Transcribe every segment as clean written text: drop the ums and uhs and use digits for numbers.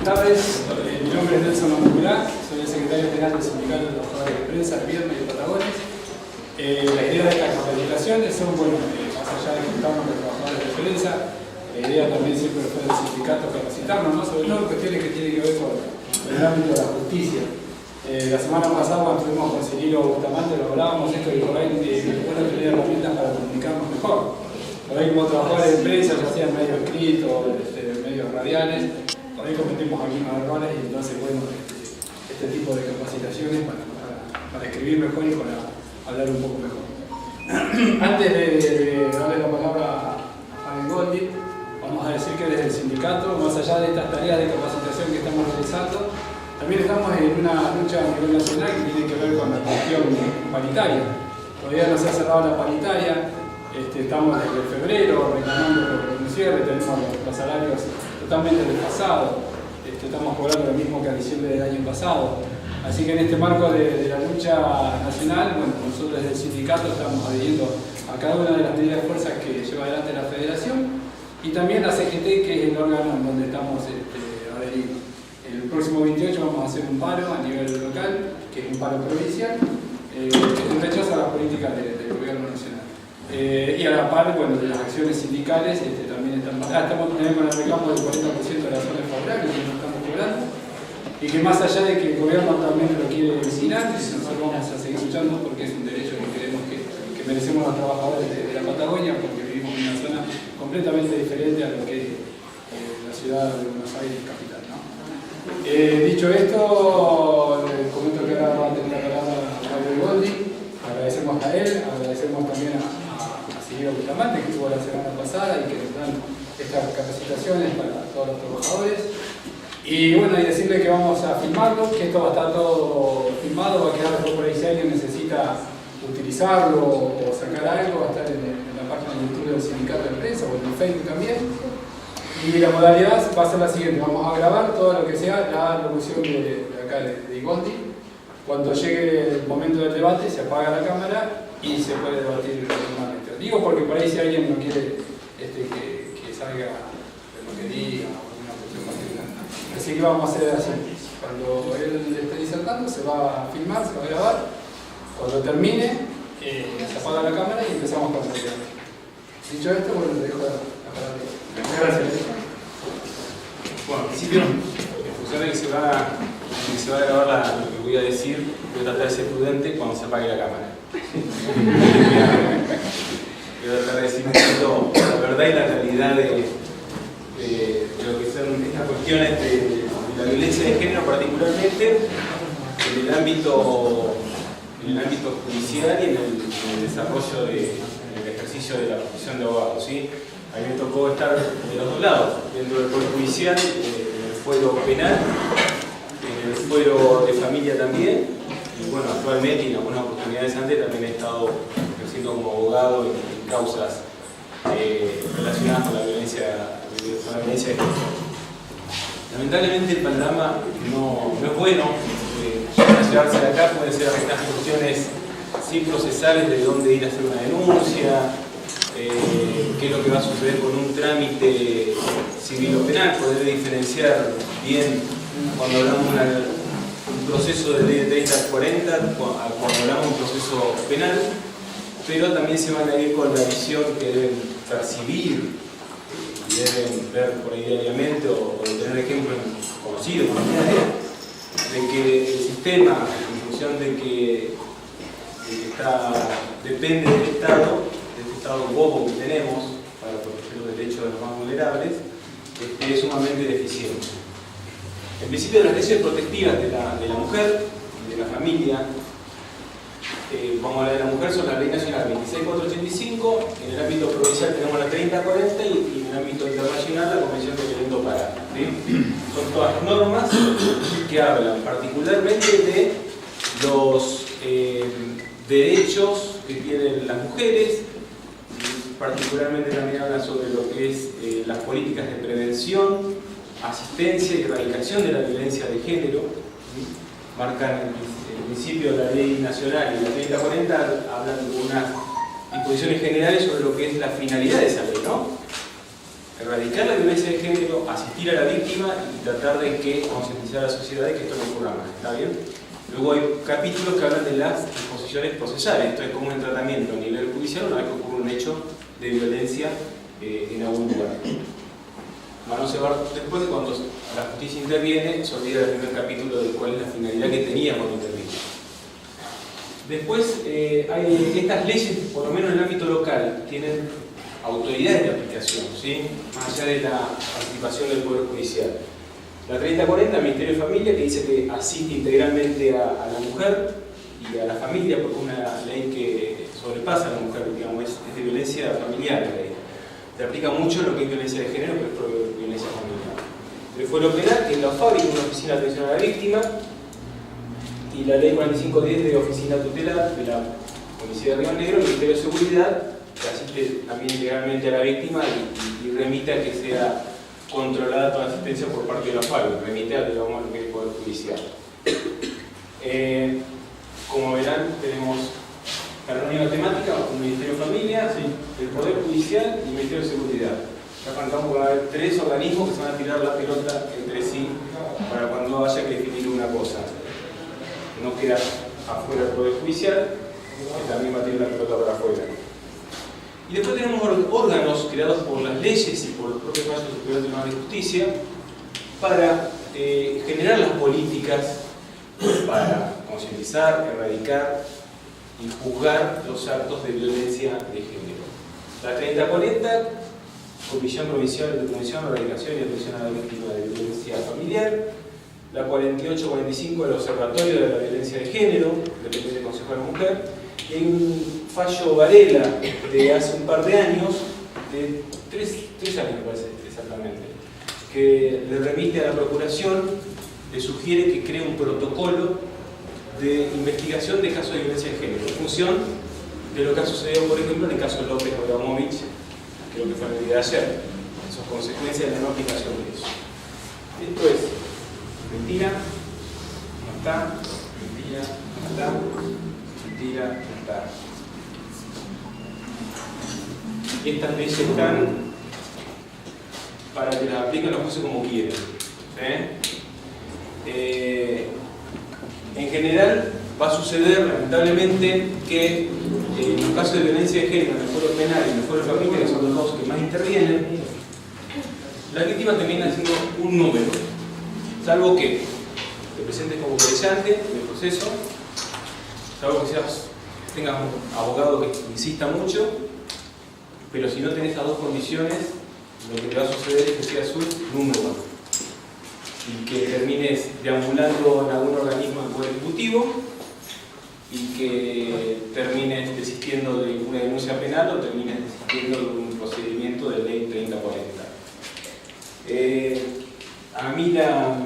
tardes, mi nombre es Nelson Amuculá, soy el secretario general del Sindicato de Trabajadores de Prensa, Viernes y Patagones. La idea de estas capacitaciones son, bueno, más allá de juntarnos con trabajadores de prensa, la idea también siempre fue del sindicato capacitarnos, ¿no? Sobre todo cuestiones que tienen que ver con el ámbito de la justicia. La semana pasada cuando estuvimos con Cirilo Bustamante lo hablábamos esto de por ahí bueno tener herramientas para comunicarnos mejor. Por ahí como trabajadores de prensa, ya sean medios escritos, medios radiales, por ahí cometimos algunos errores y entonces bueno, este tipo de capacitaciones para escribir mejor y para hablar un poco mejor. Antes de darle la palabra a Fabián Goldi, vamos a decir que desde el sindicato, más allá de estas tareas de capacitación que estamos realizando, también estamos en una lucha a nivel nacional que tiene que ver con la cuestión paritaria. Todavía no se ha cerrado la paritaria, estamos desde febrero reclamando un cierre, tenemos los salarios totalmente desfasados, estamos cobrando lo mismo que a diciembre del año pasado. Así que en este marco de la lucha nacional, bueno, nosotros desde el sindicato estamos adhiriendo a cada una de las medidas de fuerza que lleva adelante la Federación y también la CGT, que es el órgano en donde estamos adheridos. El próximo 28 vamos a hacer un paro a nivel local, que es un paro provincial, en rechazo a las políticas del gobierno nacional. Y a la par, bueno, de las acciones sindicales también estamos también con el reclamo del 40% de las zonas favorables que nos estamos cobrando, y que más allá de que el gobierno actualmente lo quiere eliminar, nosotros vamos a seguir luchando porque es un derecho que creemos que merecemos los trabajadores de la Patagonia, porque vivimos en una zona completamente diferente a lo que es la ciudad de Buenos Aires capital, ¿no? Dicho esto, comento que ahora va a tener la palabra Fabián Goldi. Agradecemos a él, agradecemos también a Cirilo Bustamante, que estuvo la semana pasada y que nos dan estas capacitaciones para todos los trabajadores. Y bueno, y decirle que vamos a filmarlo, que esto va a estar todo filmado, va a quedar después por ahí si alguien necesita utilizarlo o sacar algo, va a estar en la página de YouTube del Sindicato de Prensa o en el Facebook también. Y la modalidad va a ser la siguiente: vamos a grabar todo lo que sea la locución de acá de Goldi. Cuando llegue el momento del debate se apaga la cámara y se puede debatir normalmente. Digo porque por ahí si alguien no quiere que salga lo que diga o alguna cuestión particular. Así que vamos a hacer así. Cuando él esté disertando se va a filmar, se va a grabar. Cuando termine se apaga la cámara y empezamos con el debate. Dicho esto, bueno, le dejo la palabra. Muchas gracias. Bueno, al principio, en función de que se va a grabar lo que voy a decir, voy a tratar de ser prudente cuando se apague la cámara. Voy a tratar de decir un poquito la verdad y la realidad de lo que son estas cuestiones de la violencia de género, particularmente en el ámbito judicial y en el desarrollo en el ejercicio de la profesión de abogado, ¿sí? A mí me tocó estar de los dos lados, dentro del Poder Judicial, en el fuero penal, en el fuero de familia también, y bueno, actualmente y en algunas oportunidades antes también he estado ejerciendo como abogado en causas relacionadas con la violencia de género. Lamentablemente el panorama no es bueno. Para llevarse de acá pueden ser estas cuestiones sin procesales de dónde ir a hacer una denuncia, qué es lo que va a suceder con un trámite civil o penal, poder diferenciar bien cuando hablamos de un proceso de ley de 30-40, cuando hablamos de un proceso penal, pero también se van a ir con la visión que deben percibir y deben ver por ahí diariamente o tener ejemplos conocidos de que el sistema, en función de que depende del Estado bobo que tenemos para proteger los derechos de los más vulnerables, es sumamente deficiente. En principio, de las leyes protectivas de la mujer, de la familia, vamos a hablar de la mujer, son la Ley Nacional 26485, en el ámbito provincial tenemos la 3040 y en el ámbito internacional la Convención de Violento Pará. ¿Sí? Son todas normas que hablan particularmente de los derechos que tienen las mujeres. Particularmente también habla sobre lo que es las políticas de prevención, asistencia y erradicación de la violencia de género. Marcan el principio de la ley nacional y la 3040 hablan de unas disposiciones generales sobre lo que es la finalidad de esa ley, ¿no? erradicar la violencia de género, asistir a la víctima y tratar de que concientizar a la sociedad de que esto no ocurra más. ¿Está bien? Luego hay capítulos que hablan de las disposiciones procesales, esto es como un tratamiento a nivel judicial una vez que ocurre un hecho de violencia en algún lugar. Vamos a ver después de cuando la justicia interviene, se olvida del primer capítulo de cuál es la finalidad que tenía cuando intervino. Después hay estas leyes, por lo menos en el ámbito local, tienen autoridades de aplicación, ¿sí? Más allá de la participación del Poder Judicial. La 3040, el Ministerio de Familia, que dice que asiste integralmente a la mujer y a la familia, porque es una ley que sobrepasa a la mujer, digamos, es de violencia familiar la ley. Se aplica mucho en lo que es violencia de género, pero es por violencia familiar. El fuero penal, que es la fábrica, una oficina de atención a la víctima, y la ley 4510 de oficina tutelar de la Policía de Río Negro, el Ministerio de Seguridad, que asiste también integralmente a la víctima y remite a que sea controlada toda asistencia por parte de la FARC, remite a, digamos, lo que es el Poder Judicial. Como verán, tenemos la reunión temática, un Ministerio de Familia, el Poder Judicial y el Ministerio de Seguridad. Ya arrancamos con haber 3 organismos que se van a tirar la pelota entre sí para cuando haya que definir una cosa. No queda afuera el Poder Judicial, que también va a tirar la pelota para afuera. Y después tenemos órganos creados por las leyes y por los propios fallos del Superior Tribunal de Justicia para generar las políticas para concientizar, erradicar y juzgar los actos de violencia de género. La 3040, Comisión Provincial de Prevención, Erradicación y Atención a la Víctima de Violencia Familiar. La 4845, el Observatorio de la Violencia de Género, dependiente del Consejo de la Mujer. Y hay un fallo Varela de hace un par de años, de 3 años me parece exactamente, que le remite a la Procuración, le sugiere que cree un protocolo de investigación de casos de violencia de género, en función de lo que ha sucedido, por ejemplo, en el caso de López Abramovich, creo que fue el día de ayer, esas consecuencias de la no aplicación de eso. Esto es mentira, no está, mentira, no está, mentira, no está. Y estas leyes están para que las apliquen los jueces como quieren. En general va a suceder, lamentablemente, que en los casos de violencia de género, en el fuero penal y en el fuero de familia, que son los dos que más intervienen, la víctima termina siendo un número, salvo que te presentes como querellante en el proceso, salvo que tengas un abogado que insista mucho, pero si no tenés esas dos condiciones, lo que te va a suceder es que seas un número y que termines deambulando en algún organismo del Poder Ejecutivo y que termines desistiendo de una denuncia penal o termines desistiendo de un procedimiento de ley 3040. A mí la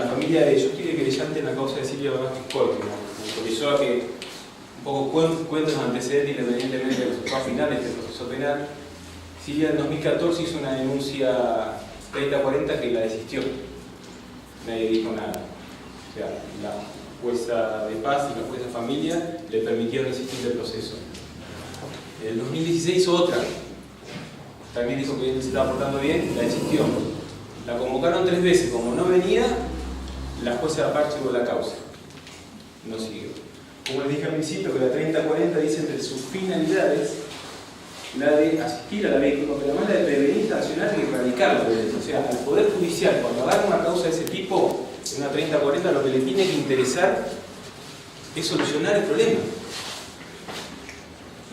familia de yo estoy de querellante en la causa de Silvia Vázquez Coy, que me autorizó a que un poco cuento los antecedentes independientemente de los resultados finales del proceso penal. Silvia en 2014 hizo una denuncia 3040 que la desistió. Nadie dijo nada. O sea, la jueza de paz y la jueza de familia le permitieron insistir el proceso. En el 2016 hizo otra. También dijo que él se estaba portando bien y la desistió. La convocaron 3 veces. Como no venía, la jueza de paz archivó la causa. No siguió. Como les dije al principio, que la 3040 dice entre sus finalidades la de asistir a la víctima, pero además la de prevenir, sancionar y erradicar la violencia. O sea, al Poder Judicial, cuando agarra una causa de ese tipo, en una 3040, lo que le tiene que interesar es solucionar el problema.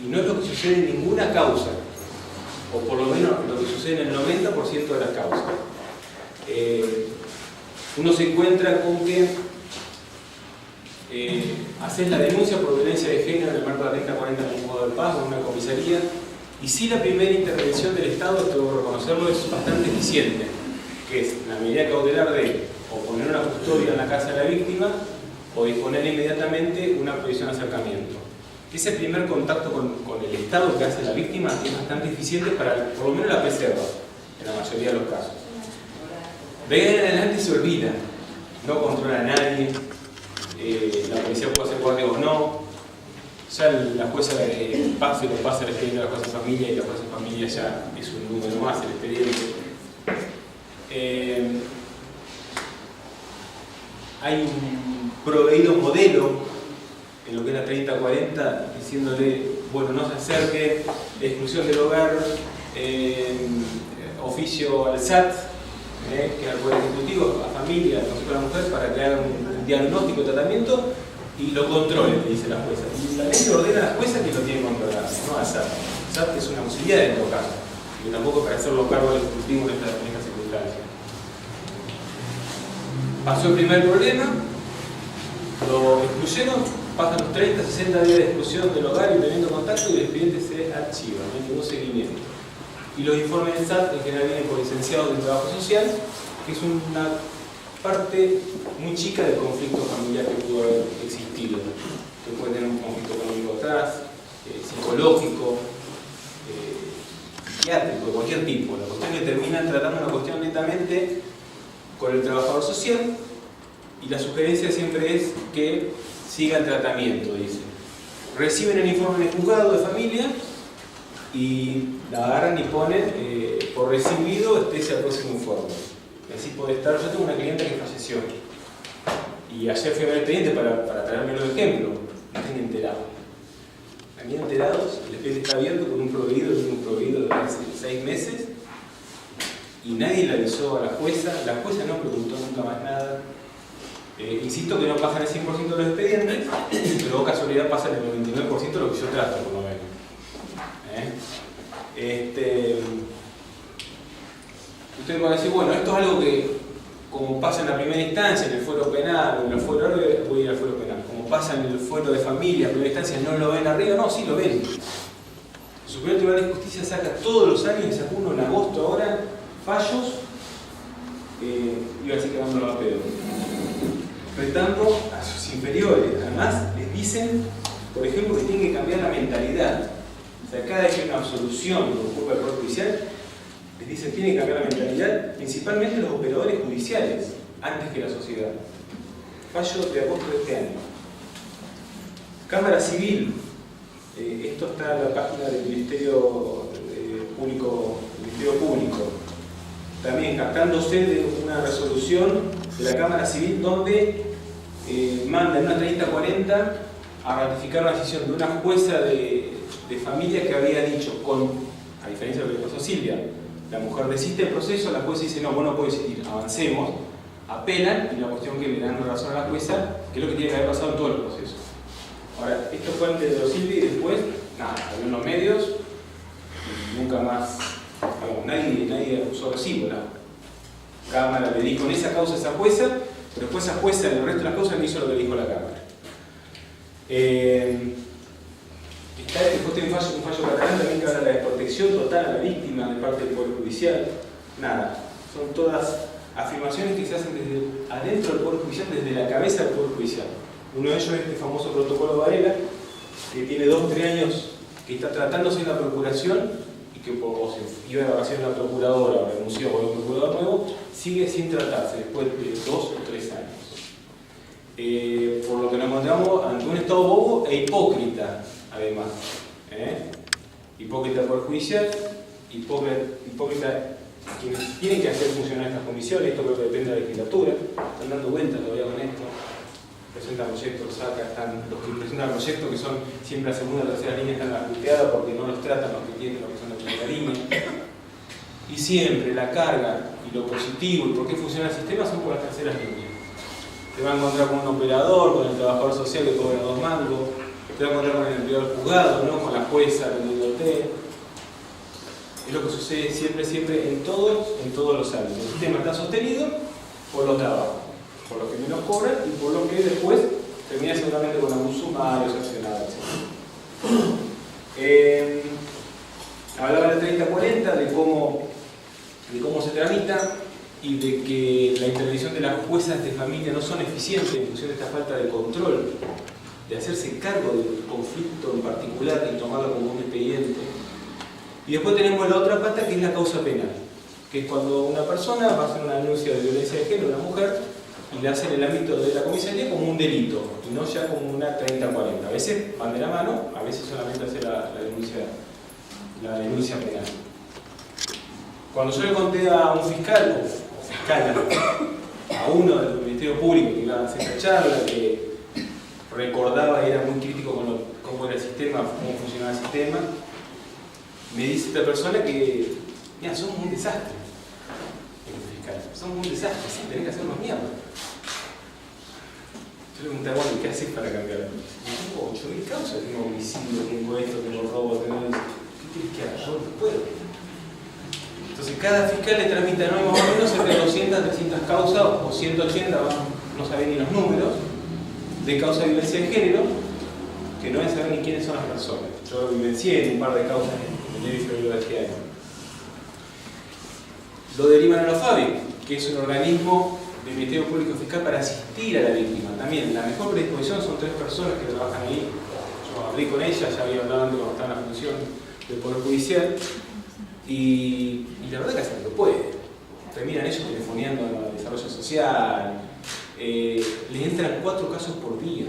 Y no es lo que sucede en ninguna causa, o por lo menos lo que sucede en el 90% de las causas. Uno se encuentra con que haces la denuncia por violencia de género en el marco de la 3040 en un juzgado de paz o en una comisaría, y si la primera intervención del Estado, debo reconocerlo, es bastante eficiente, que es la medida cautelar de o poner una custodia en la casa de la víctima o disponer inmediatamente una prohibición de acercamiento. Ese primer contacto con el Estado que hace la víctima es bastante eficiente para, por lo menos, la preserva, en la mayoría de los casos. De ahí en adelante se olvida, no controla a nadie, la policía puede hacer guardia o no, ya la jueza pasa el expediente de la jueza de familia y la jueza de familia ya es un número más el expediente. Hay un proveído modelo en lo que es la 3040 diciéndole, bueno, no se acerque, exclusión del hogar, oficio al SAT, que es al Poder Ejecutivo, a familia, al Consejo de la Mujer, para que hagan un diagnóstico de tratamiento y lo controle, dice la jueza. Y la ley le ordena a la jueza que lo tiene que controlar, no al SAT. El SAT es una posibilidad en todo caso, y tampoco para hacerlo cargo del Ejecutivo en esta circunstancia. Pasó el primer problema, lo excluyeron, pasan los 30, 60 días de exclusión del hogar y teniendo contacto y el expediente se archiva, no hay ningún seguimiento. Y los informes del SAT en general vienen por licenciados del trabajo social, que es una parte muy chica del conflicto familiar que pudo haber existido. Que puede tener un conflicto económico atrás, psicológico, psiquiátrico, de cualquier tipo. La cuestión es que terminan tratando una cuestión netamente con el trabajador social y la sugerencia siempre es que siga el tratamiento, dice. Reciben el informe en el juzgado de familia y la agarran y ponen por recibido el próximo informe. Y así puede estar. Yo tengo una clienta que falleció y ayer fui a ver el expediente para traerme los ejemplos. No tenía enterado. Habían enterados, el expediente está abierto con un proveído de hace 6 meses y nadie le avisó a la jueza no preguntó nunca más nada. Insisto que no pasan el 100% de los expedientes, pero casualidad pasan el 99% de lo que yo trato, por lo menos. Ustedes van a decir, bueno, esto es algo que, como pasa en la primera instancia, en el fuero penal, en el fuero, ahora voy a ir al fuero penal, como pasa en el fuero de familia, en primera instancia, no lo ven arriba, no, sí lo ven. El Superior Tribunal de Justicia saca todos los años, y sacó uno en agosto ahora, fallos, iba a decir que dándolo a pedo, retando a sus inferiores. Además, les dicen, por ejemplo, que tienen que cambiar la mentalidad. O sea, cada vez que hay una absolución por culpa del Poder Judicial, les dicen que tienen que cambiar la mentalidad, principalmente los operadores judiciales, antes que la sociedad. Fallo de agosto de este año. Cámara Civil. Esto está en la página del Ministerio Público. También captándose de una resolución de la Cámara Civil donde manda en una 3040 a ratificar una decisión de una jueza de familia que había dicho, a diferencia de lo que pasó Silvia, la mujer desiste del proceso, la jueza dice, no, vos no podés decidir, avancemos, apelan y la cuestión que le dan razón a la jueza, que es lo que tiene que haber pasado en todo el proceso. Ahora, esto fue antes de los Silvia y después, nada, salió en los medios y nunca más, nadie usó recibo. La Cámara le dijo en esa causa a esa jueza, pero después esa jueza en el resto de las causas no hizo lo que le dijo la Cámara. Después tiene un fallo catalán también que habla de la desprotección total a la víctima de parte del Poder Judicial. Nada, son todas afirmaciones que se hacen desde adentro del Poder Judicial, desde la cabeza del Poder Judicial. Uno de ellos es este famoso protocolo Varela, que tiene 2 o 3 años que está tratándose en la Procuración y que se iba de vacaciones a la Procuradora o renunció por un procurador nuevo, sigue sin tratarse después de 2 o 3 años. Por lo que nos encontramos ante un Estado bobo e hipócrita, además. Hipócrita por judicial, hipócrita quienes tienen que hacer funcionar estas comisiones. Esto creo que depende de la legislatura, están dando cuenta todavía con esto. Presentan proyectos, los que presentan proyectos que son siempre la segunda o tercera línea están ajusteadas porque no los tratan los que tienen lo que son la primera línea. Y siempre la carga y lo positivo y por qué funciona el sistema son por las terceras líneas. Te va a encontrar con un operador, con el trabajador social que cobra 2 mangos, te va a encontrar con el empleado del juzgado, ¿no? Con la jueza vendiéndote. Es lo que sucede siempre en todos los ámbitos. El sistema está sostenido por los trabajos, por lo que menos cobran y por lo que después termina seguramente con abuso sumario, sancionado, etc. Hablaba del 3040, de cómo se tramita y de que la intervención de las juezas de familia no son eficientes en función de esta falta de control, de hacerse cargo del conflicto en particular y tomarlo como un expediente. Y después tenemos la otra pata que es la causa penal, que es cuando una persona va a hacer una denuncia de violencia de género, una mujer, y la hacen en el ámbito de la comisaría como un delito, y no ya como una 30-40. A veces van de la mano, a veces solamente hace la denuncia penal. Cuando yo le conté a un fiscal, o fiscala, a uno del Ministerio Público que iba a hacer esta charla, que recordaba y era muy crítico con cómo era el sistema, cómo funcionaba el sistema, me dice esta persona que, mira, somos un desastre. Somos un desastre, sí, tenés que hacernos mierda. Yo le pregunté, bueno, ¿qué haces para cambiar? Tengo 8.000 causas, tengo homicidio, tengo esto, tengo robo, tengo eso. ¿Qué quieres que haga? Yo no puedo. Entonces cada fiscal le tramita más o menos entre 200, 300 causas o 180, no saben ni los números, de causa de violencia de género, que no saben ni quiénes son las personas. Yo vivencié en un par de causas en enero y febrero de este año. Lo derivan a la FABI, que es un organismo del Ministerio Público Fiscal para asistir a la víctima. También la mejor predisposición son 3 personas que trabajan ahí. Yo hablé con ellas, ya había hablado antes cuando estaba en la función del Poder Judicial, y la verdad que hacen lo que pueden. Terminan ellos telefoneando al desarrollo social, les entran 4 casos por día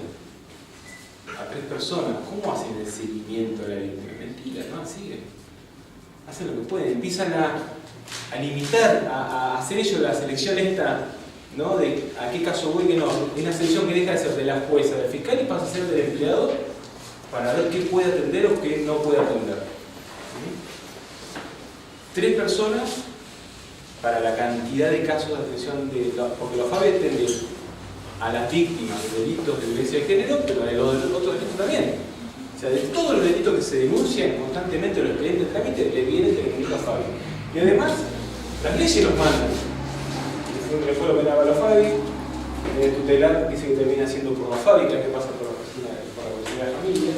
a 3 personas. ¿Cómo hacen el seguimiento de la víctima? Mentira, no, siguen. Hacen lo que pueden, empiezan a limitar, a hacer ellos la selección esta, ¿no? De a qué caso voy, que no. Es una selección que deja de ser de la jueza, del fiscal, y pasa a ser del empleado para ver qué puede atender o qué no puede atender. ¿Sí? 3 personas para la cantidad de casos de atención, porque los FABI atienden a las víctimas de delitos de violencia de género, pero a los otros delitos también. O sea, de todos los delitos que se denuncian constantemente los expedientes de trámite, le viene el a FABI. Y además, las leyes los mandan. Le fue lo penal a la FABI, el tutelar dice que termina siendo por la FABI, que pasa por la oficina de la familia.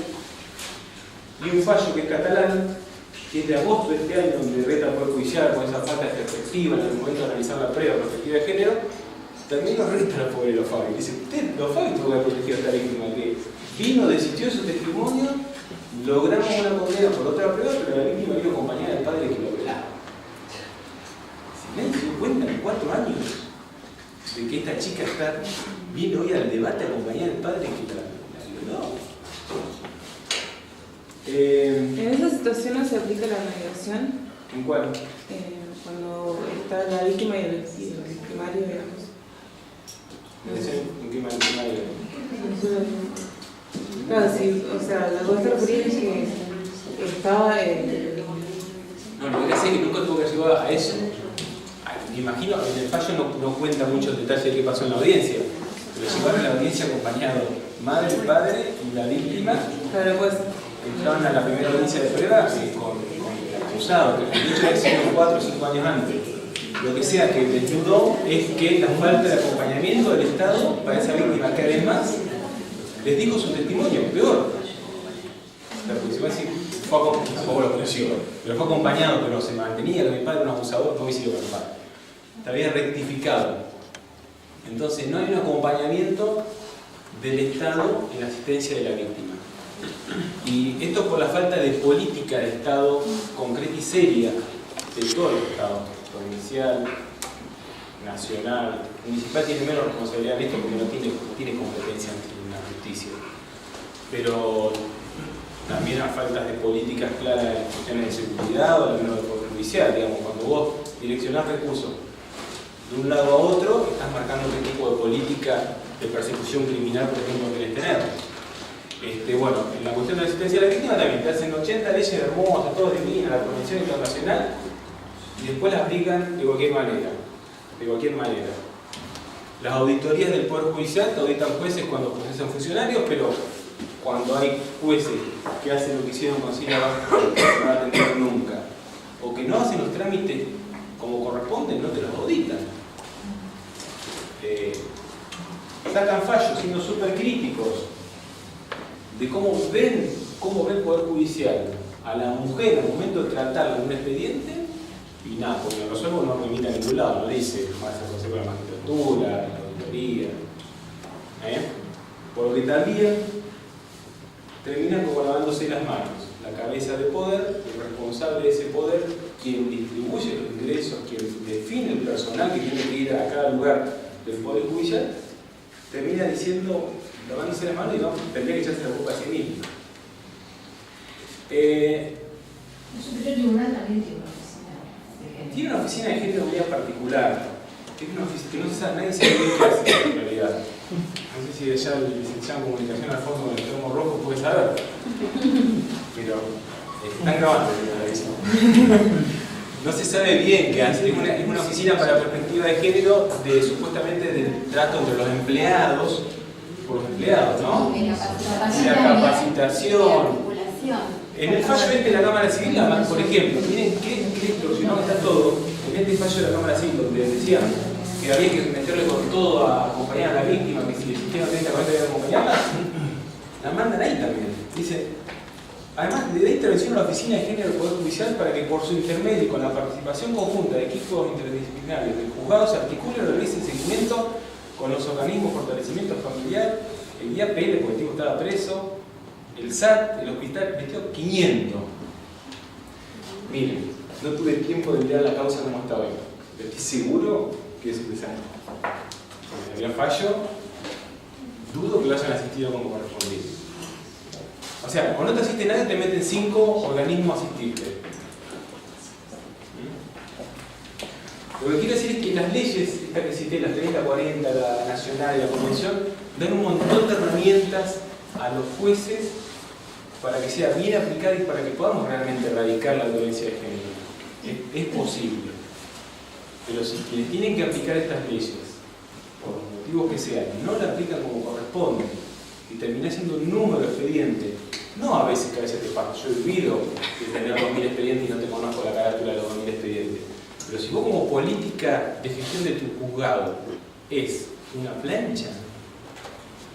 Y un fallo que es catalán, que es de agosto de este año, donde reta el Poder Judicial con esa falta de perspectiva en el momento de analizar la prueba perspectiva de género, también nos reta la pobre los FABI. Dice, usted, los FABI tuvo que proteger a esta víctima que vino, desistió de su testimonio, logramos una condena por otra prueba, pero la víctima vino acompañada del padre que lo velaba. ¿Nadie se cuenta en 4 años de que esta chica vino hoy al debate acompañada del padre que la violó? ¿En esa situación no se aplica la mediación? ¿En cuál? Cuando está la víctima y el victimario, digamos. ¿En qué manera? Claro, sí, o sea, la cosa referida es que estaba... No, lo que hace es que nunca tuvo que llegar a eso. Me imagino, en el fallo no cuenta mucho el detalle de qué pasó en la audiencia, pero llevaron a la audiencia acompañado madre, padre y la víctima. Claro, pues. Entraron a la primera audiencia de prueba con el acusado, que de hecho había sido 4 o 5 años antes. Lo que sea que desnudó es que la falta de acompañamiento del Estado para esa víctima, que además les dijo su testimonio, peor. La policía va a decir, tampoco lo conoció, pero fue acompañado, pero se mantenía que mi padre era un abusador, no hubiese sido con el padre. Está rectificado. Entonces no hay un acompañamiento del Estado en la asistencia de la víctima. Y esto por la falta de política de Estado concreta y seria de todo el Estado, provincial, nacional. El municipal tiene menos responsabilidad en esto porque no tiene competencia en la justicia. Pero también hay faltas de políticas claras en cuestiones de seguridad o al menos del Poder Judicial. Digamos, cuando vos direccionás recursos de un lado a otro, estás marcando qué tipo de política de persecución criminal, por ejemplo, querés tener. Bueno, en la cuestión de la asistencia a la víctima también te hacen 80 leyes hermosas, todo divinas, la Convención Internacional, y después las aplican de cualquier manera. De cualquier manera. Las auditorías del Poder Judicial te auditan jueces cuando procesan funcionarios, pero cuando hay jueces que hacen lo que hicieron con Silvia Vázquez, no van a atender nunca, o que no hacen los trámites como corresponden, no te los auditan. Sacan fallos siendo súper críticos de cómo ven el Poder Judicial a la mujer al momento de tratarla en un expediente, y nada, porque lo resuelvo no remite a ningún lado, no dice más al Consejo de la Magistratura, la auditoría. Por lo que también terminan como lavándose las manos. La cabeza de poder, el responsable de ese poder, quien distribuye los ingresos, quien define el personal que tiene que ir a cada lugar del Poder Judicial, termina diciendo, lavándose las manos y no, tendría que echarse la culpa a sí mismo. El Superior Tribunal también tiene una oficina de género. Tiene una oficina de género muy particular, que no se sabe, nadie sabe qué hace en realidad. No sé si allá el licenciado en comunicación Alfonso con el termo rojo puede saber, pero están grabando eso. No se sabe bien qué hace. Es una oficina para perspectiva de género supuestamente del trato entre los empleados, por los empleados, ¿no? De La capacitación. En el fallo este de la Cámara Civil, por ejemplo, miren qué distorsionado está todo. En este fallo de la Cámara Civil, donde decían que había que meterle con todo a acompañar a la víctima, que si existía 30 40 había que acompañarla, la mandan ahí también. Dice, además le da intervención a la Oficina de Género del Poder Judicial para que por su intermedio y con la participación conjunta de equipos interdisciplinarios del juzgado se articule y realice el seguimiento con los organismos de fortalecimiento familiar, el IAPL, porque el tipo estaba preso, el SAT, el hospital, metió 500. Miren, no tuve tiempo de mirar la causa como está hoy, pero estoy seguro que es un desastre. Porque había fallo, dudo que lo hayan asistido como correspondía. O sea, cuando no te asiste nadie, te meten 5 organismos asistibles. Lo que quiero decir es que las leyes, esta que cité, las 30, 40, la nacional y la convención, dan un montón de herramientas a los jueces para que sea bien aplicada y para que podamos realmente erradicar la violencia de género. Es posible. Pero si quienes tienen que aplicar estas leyes, por los motivos que sean, no la aplican como corresponde y termina siendo un número expediente, no a veces que a veces te pasa, yo he vivido de tener 2000 expedientes y no te conozco la carátula de los 2000 expedientes, pero si vos como política de gestión de tu juzgado es una plancha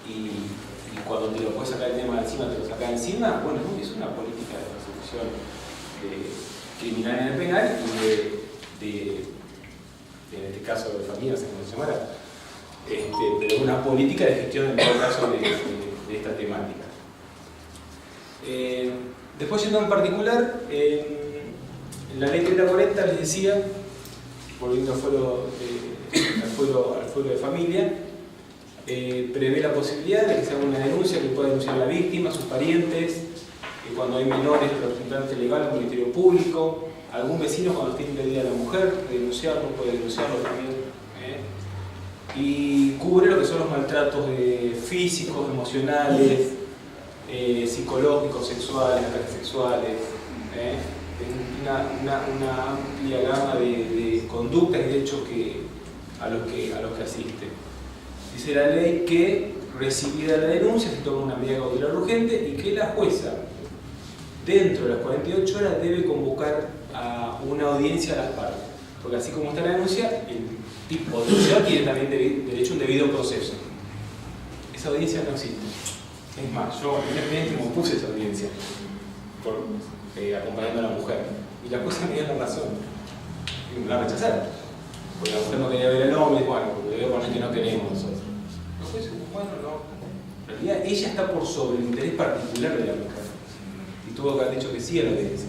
y cuando te lo puedes sacar el tema de encima te lo sacas encima, bueno, es una política de persecución criminal en el penal y en este caso de familia, no sé cómo se llamará, pero una política de gestión en todo caso de esta temática. Después, yendo en particular, en la ley 3040 les decía, volviendo al fuero de familia, prevé la posibilidad de que se haga una denuncia que pueda denunciar a la víctima, a sus parientes, cuando hay menores, representantes legales, el Ministerio Público, algún vecino cuando tiene impedida a la mujer, denunciarlo, puede denunciarlo también. Y cubre lo que son los maltratos físicos, emocionales, psicológicos, sexuales, ataques sexuales. Una amplia gama de conductas y de hechos a los que asiste. Dice la ley que, recibida la denuncia, se toma una medida cautelar urgente y que la jueza, dentro de las 48 horas, debe convocar a una audiencia a las partes. Porque así como está la denuncia, el tipo de denunciado tiene también derecho a un debido proceso. Esa audiencia no existe. Es más, yo evidentemente me opuse a esa audiencia, acompañando a la mujer. Y la jueza me dio la razón. Y me la rechazaron. Porque la mujer no quería ver al hombre, bueno, porque le voy a poner que no queremos nosotros. Los jueces, bueno, no. En realidad ella está por sobre el interés particular de la mujer. Y tuvo que haber dicho que sí a la audiencia.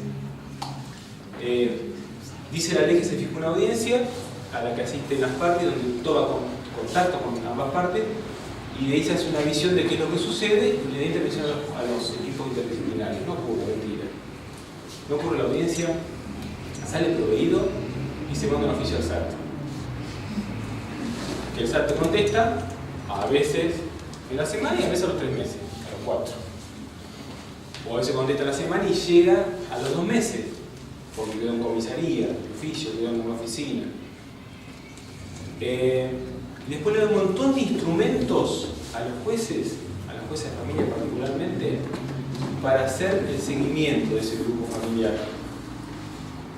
Dice la ley que se fija una audiencia a la que asisten las partes, donde toma contacto con ambas partes, y de ahí se hace una visión de qué es lo que sucede y le da intervención a los equipos interdisciplinarios. No ocurre, mentira. No ocurre la audiencia, sale proveído y se manda un oficio al SAT. Que el SAT te contesta, a veces en la semana y a veces a los 3 meses, a los 4. O a veces contesta a la semana y llega a los 2 meses, porque quedó en comisaría, el oficio, quedó en una oficina. Después le da un montón de instrumentos a los jueces de familia particularmente, para hacer el seguimiento de ese grupo familiar.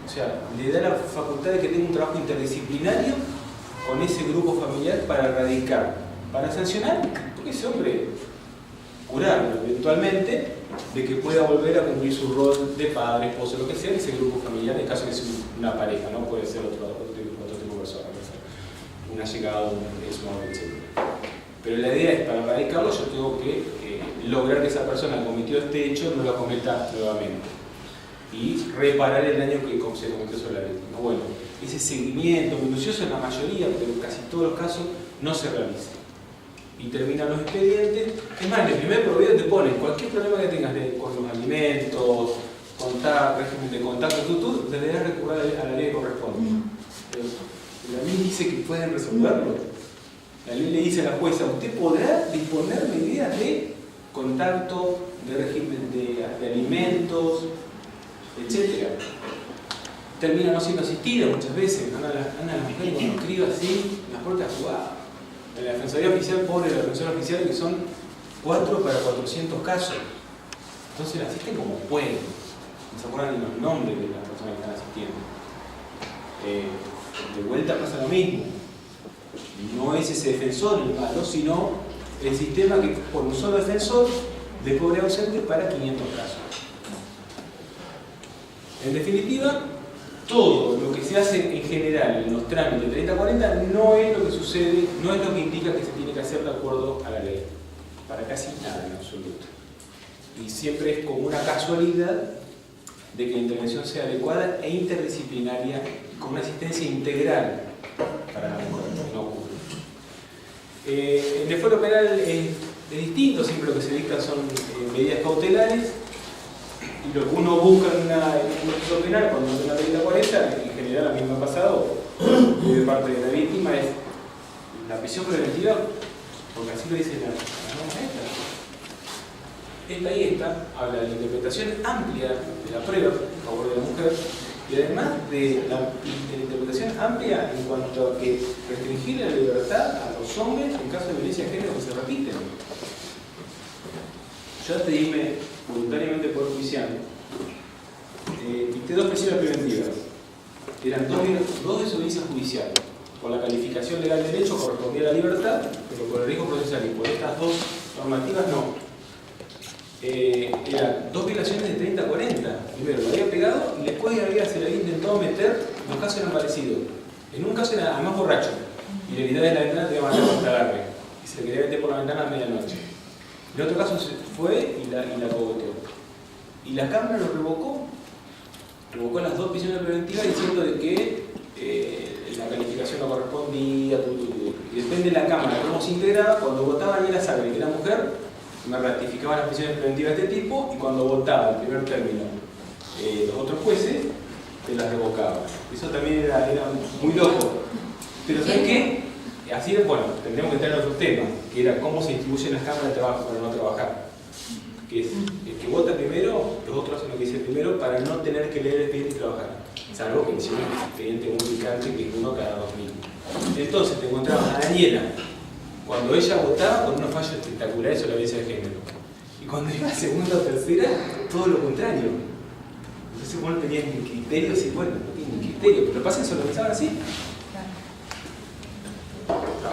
O sea, le da la facultad de que tenga un trabajo interdisciplinario con ese grupo familiar para erradicar, para sancionar, porque ese hombre, curarlo eventualmente, de que pueda volver a cumplir su rol de padre, esposo, lo que sea, ese grupo familiar, en caso de que sea una pareja, no puede ser otro tipo de persona, puede ser un allegado, un ex-novio, etc. Pero la idea es, para erradicarlo, yo tengo que lograr que esa persona que cometió este hecho no lo cometa nuevamente y reparar el daño que se cometió sobre la víctima. Bueno, ese seguimiento minucioso en la mayoría, pero en casi todos los casos, no se realice. Y terminan los expedientes. Es más, en el primer proveo te ponen cualquier problema que tengas con los alimentos, régimen de contacto, tú deberás recurrir a la ley que corresponde. Pero la ley dice que pueden resolverlo. La ley le dice a la jueza, usted podrá disponer medidas de contacto, de régimen de alimentos, etc. Termina no siendo asistida muchas veces, andan las mujeres con los críos así, en las puertas jugadas. En la Defensoría Oficial, pobre la Defensoría Oficial, que son 4 para 400 casos. Entonces la asisten como pueden. No se acuerdan ni los nombres de las personas que están asistiendo. De vuelta pasa lo mismo. No es ese defensor el malo, sino el sistema que por un solo defensor de pobre ausente para 500 casos. En definitiva, todo lo que se hace en general en los trámites de 30-40 no es lo que sucede, no es lo que indica que se tiene que hacer de acuerdo a la ley. Para casi nada en absoluto. Y siempre es como una casualidad de que la intervención sea adecuada e interdisciplinaria con una asistencia integral para la mujer, que no ocurre. En el fuero penal es distinto, siempre lo que se dicta son medidas cautelares. Y lo que uno busca en un proceso penal, cuando hay una 30-40, en general a mí me ha pasado, de parte de la víctima, es la prisión preventiva, porque así lo dice la norma esta y esta, habla de la interpretación amplia de la prueba en favor de la mujer, y además de la interpretación amplia en cuanto a que restringir la libertad a los hombres en caso de violencia de género que se repiten. Yo antes de irme voluntariamente por judicial, dicté 2 prisiones preventivas. Eran 2 desobediencias judiciales. Por la calificación legal del hecho correspondía a la libertad, pero por el riesgo procesal y por estas 2 normativas no. Eran 2 violaciones de 30-40. Primero lo había pegado y después se le había intentado meter. Los casos eran parecidos. En un caso era además borracho y le gritaba en la ventana, te iba a matar con talarme y se le quería meter por la ventana a medianoche. En otro caso se fue y la cogoteó. Y la Cámara lo revocó las 2 prisiones preventivas diciendo de que la calificación no correspondía, y depende de la Cámara cómo se integraba. Cuando votaba Daniela Sagre, que era mujer, me ratificaban las prisiones preventivas de este tipo, y cuando votaba el primer término los otros jueces, te las revocaban. Eso también era muy loco. Pero ¿sabes qué? Así es, bueno, tendríamos que entrar en otro tema, que era cómo se distribuyen las cámaras de trabajo para no trabajar. Que es el que vota primero, los otros hacen lo que dice primero para no tener que leer el expediente y trabajar. Salvo que hicieron un expediente muy picante que es 1 cada 2000. Entonces te encontrabas a Daniela, cuando ella votaba, con unos fallos espectaculares sobre la violencia de género. Y cuando iba a segunda o tercera, todo lo contrario. Entonces vos no tenías ni criterio, y bueno, no tiene ni criterio, pero pasa eso, lo pensaban así.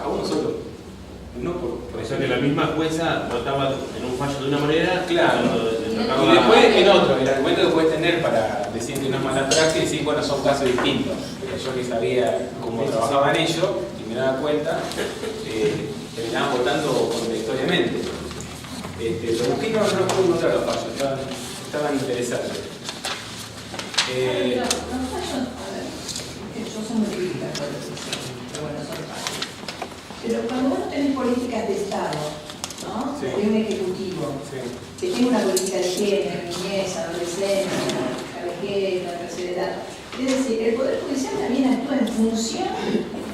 A uno solo. No por eso que la misma jueza votaba en un fallo de una manera, claro, y después en otro, el argumento que puedes tener para decir que no es mala praxis, decir, bueno, son casos distintos. Pero yo que sabía cómo trabajaban ellos y me daba cuenta, terminaban votando contradictoriamente. Los busqué y no pude encontrar los fallos, estaban interesantes. Los fallos, yo soy muy crítica con los pero bueno, son fallos. Pero cuando vos no tenés políticas de Estado, ¿no? Sí. De un ejecutivo, Sí. que tiene una política de género, niñez, adolescencia, vejez, la tercera edad. Es decir, el Poder Judicial también actúa en función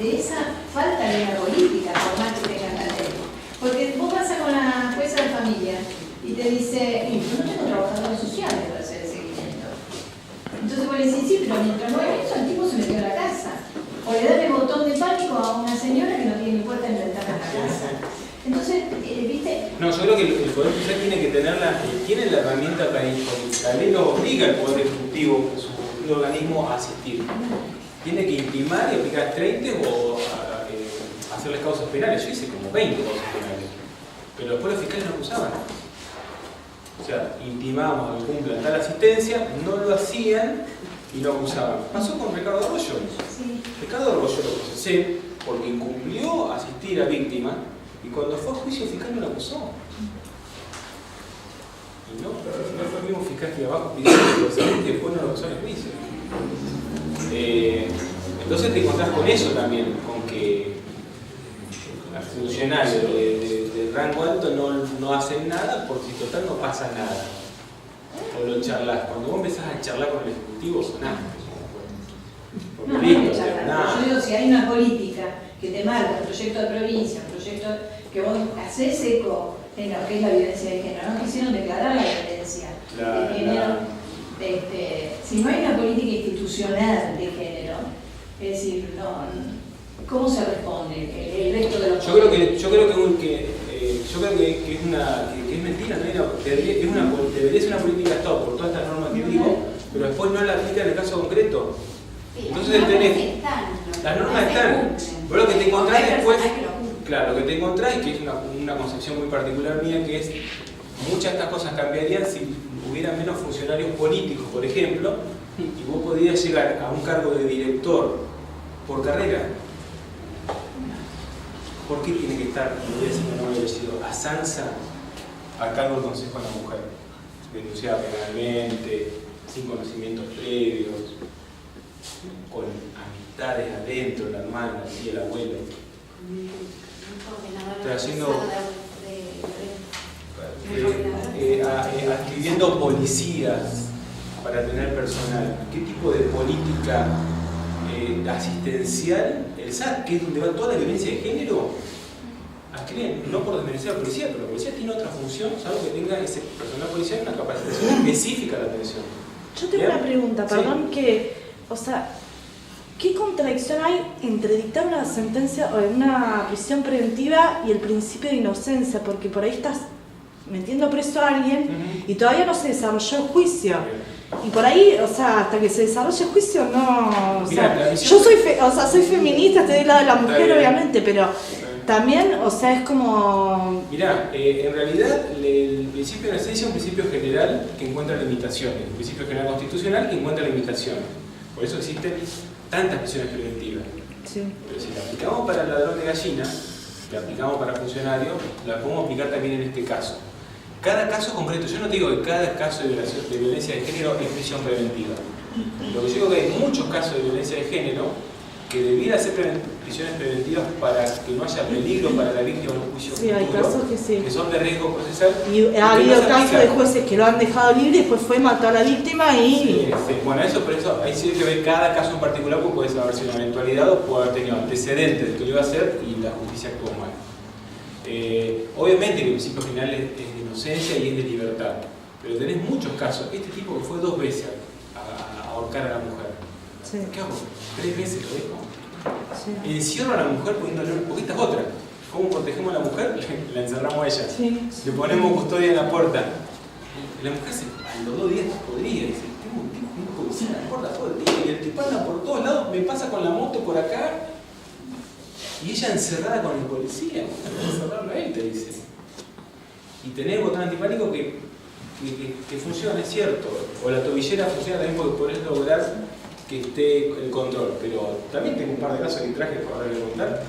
de esa falta de una política, por más que tenga la ley. Porque vos vas con la jueza de familia y te dice, yo no tengo trabajadores sociales para hacer el seguimiento. Entonces vos le decís, sí, pero mientras no hay eso, el tipo se metió a la casa. O le dan el botón de pánico a una señora que no tiene ni puerta ni ventana en la casa. Entonces, ¿viste? No, yo creo que el Poder Judicial tiene que tener tiene la herramienta para ir, porque la ley lo obliga al Poder Ejecutivo, su organismo, a asistir. Tiene que intimar y aplicar 30 o hacerles causas penales. Yo hice como 20 causas penales. Pero después los fiscales no acusaban. O sea, intimábamos a que cumplan tal asistencia, no lo hacían y no acusaban. Pasó con Ricardo Arroyo. Sí. Ricardo Arroyo lo procesé porque incumplió asistir a víctima y cuando fue a juicio el fiscal no lo acusó. Y no fue el mismo fiscal que abajo pidiendo que después no lo acusó en el juicio. Entonces te encontrás con eso también, con que funcionarios de rango alto no hacen nada porque total no pasa nada. O lo charlas. Cuando vos empezás a charlar con el ejecutivo, sonaste. No, no hay que charlar. Yo digo, si hay una política que te marca un proyecto de provincia, un proyecto que vos haces eco en lo que es la violencia de género, no quisieron declarar la violencia de género. Si no hay una política institucional de género, es decir, ¿cómo se responde el resto de los Yo creo que es mentira, ¿no? Debería ser una política de Estado por todas estas normas que digo, pero después no la aplica en el caso concreto. Entonces las normas están. Pero lo que te encontrás después, claro, lo que te encontrás, y que es una concepción muy particular mía, que es muchas de estas cosas cambiarían si hubiera menos funcionarios políticos, por ejemplo, y vos podrías llegar a un cargo de director por carrera. ¿Por qué tiene que estar, lo voy a decir con nombre y apellido, a Sansa a cargo del Consejo de la Mujer? Denunciada penalmente, sin conocimientos previos, con amistades adentro, la hermana, y el abuelo. Trayendo, adquiriendo policías para tener personal. ¿Qué tipo de política asistencial? El SAT, que es donde va toda la violencia de género, adquieren, no por desmerecer a la policía, pero la policía tiene otra función, salvo que tenga ese personal policial una capacitación específica de atención. Yo tengo una pregunta, perdón, o sea, ¿qué contradicción hay entre dictar una sentencia o una prisión preventiva y el principio de inocencia? Porque por ahí estás metiendo preso a alguien y todavía no se desarrolló el juicio. Y por ahí, o sea, hasta que se desarrolle el juicio, no. O sea, yo soy feminista, estoy del lado de la mujer, obviamente, pero también, o sea, es como. Mirá, en realidad el principio de inocencia es un principio general que encuentra limitaciones, un principio general constitucional que encuentra limitaciones. Por eso existen tantas prisiones preventivas. Sí. Pero si la aplicamos para el ladrón de gallinas, la aplicamos para funcionarios, la podemos aplicar también en este caso. Cada caso concreto, yo no digo que cada caso de violencia de género es prisión preventiva. Lo que yo digo es que hay muchos casos de violencia de género que debiera ser prisiones preventivas para que no haya peligro para la víctima en un juicio futuro, hay casos que sí. Que son de riesgo procesal. Y ha habido casos de jueces que lo han dejado libre y después mató a la víctima y. Sí. Bueno, por eso ahí sí hay que ver cada caso en particular, porque puede haber sido una eventualidad o puede haber tenido antecedentes de que lo iba a hacer y la justicia actuó mal. Obviamente que el principio final es de inocencia y es de libertad, pero tenés muchos casos. Este tipo que fue 2 veces a ahorcar a la mujer. Sí. ¿Qué hago? 3 veces lo dejo. Sí. Encierro a la mujer poniéndole, porque esta es otra. ¿Cómo protegemos a la mujer? La encerramos a ella. Sí. Le ponemos custodia en la puerta. Y la mujer a los 2 días podría, dice, tengo un policía en la puerta todo el día y el tipo anda por todos lados, me pasa con la moto por acá y ella encerrada con el policía, encerrarlo a él, te dice. Y tenés el botón antipánico que funciona, es cierto, o la tobillera funciona también porque podés lograr que esté el control, pero también tengo un par de casos que traje para contar,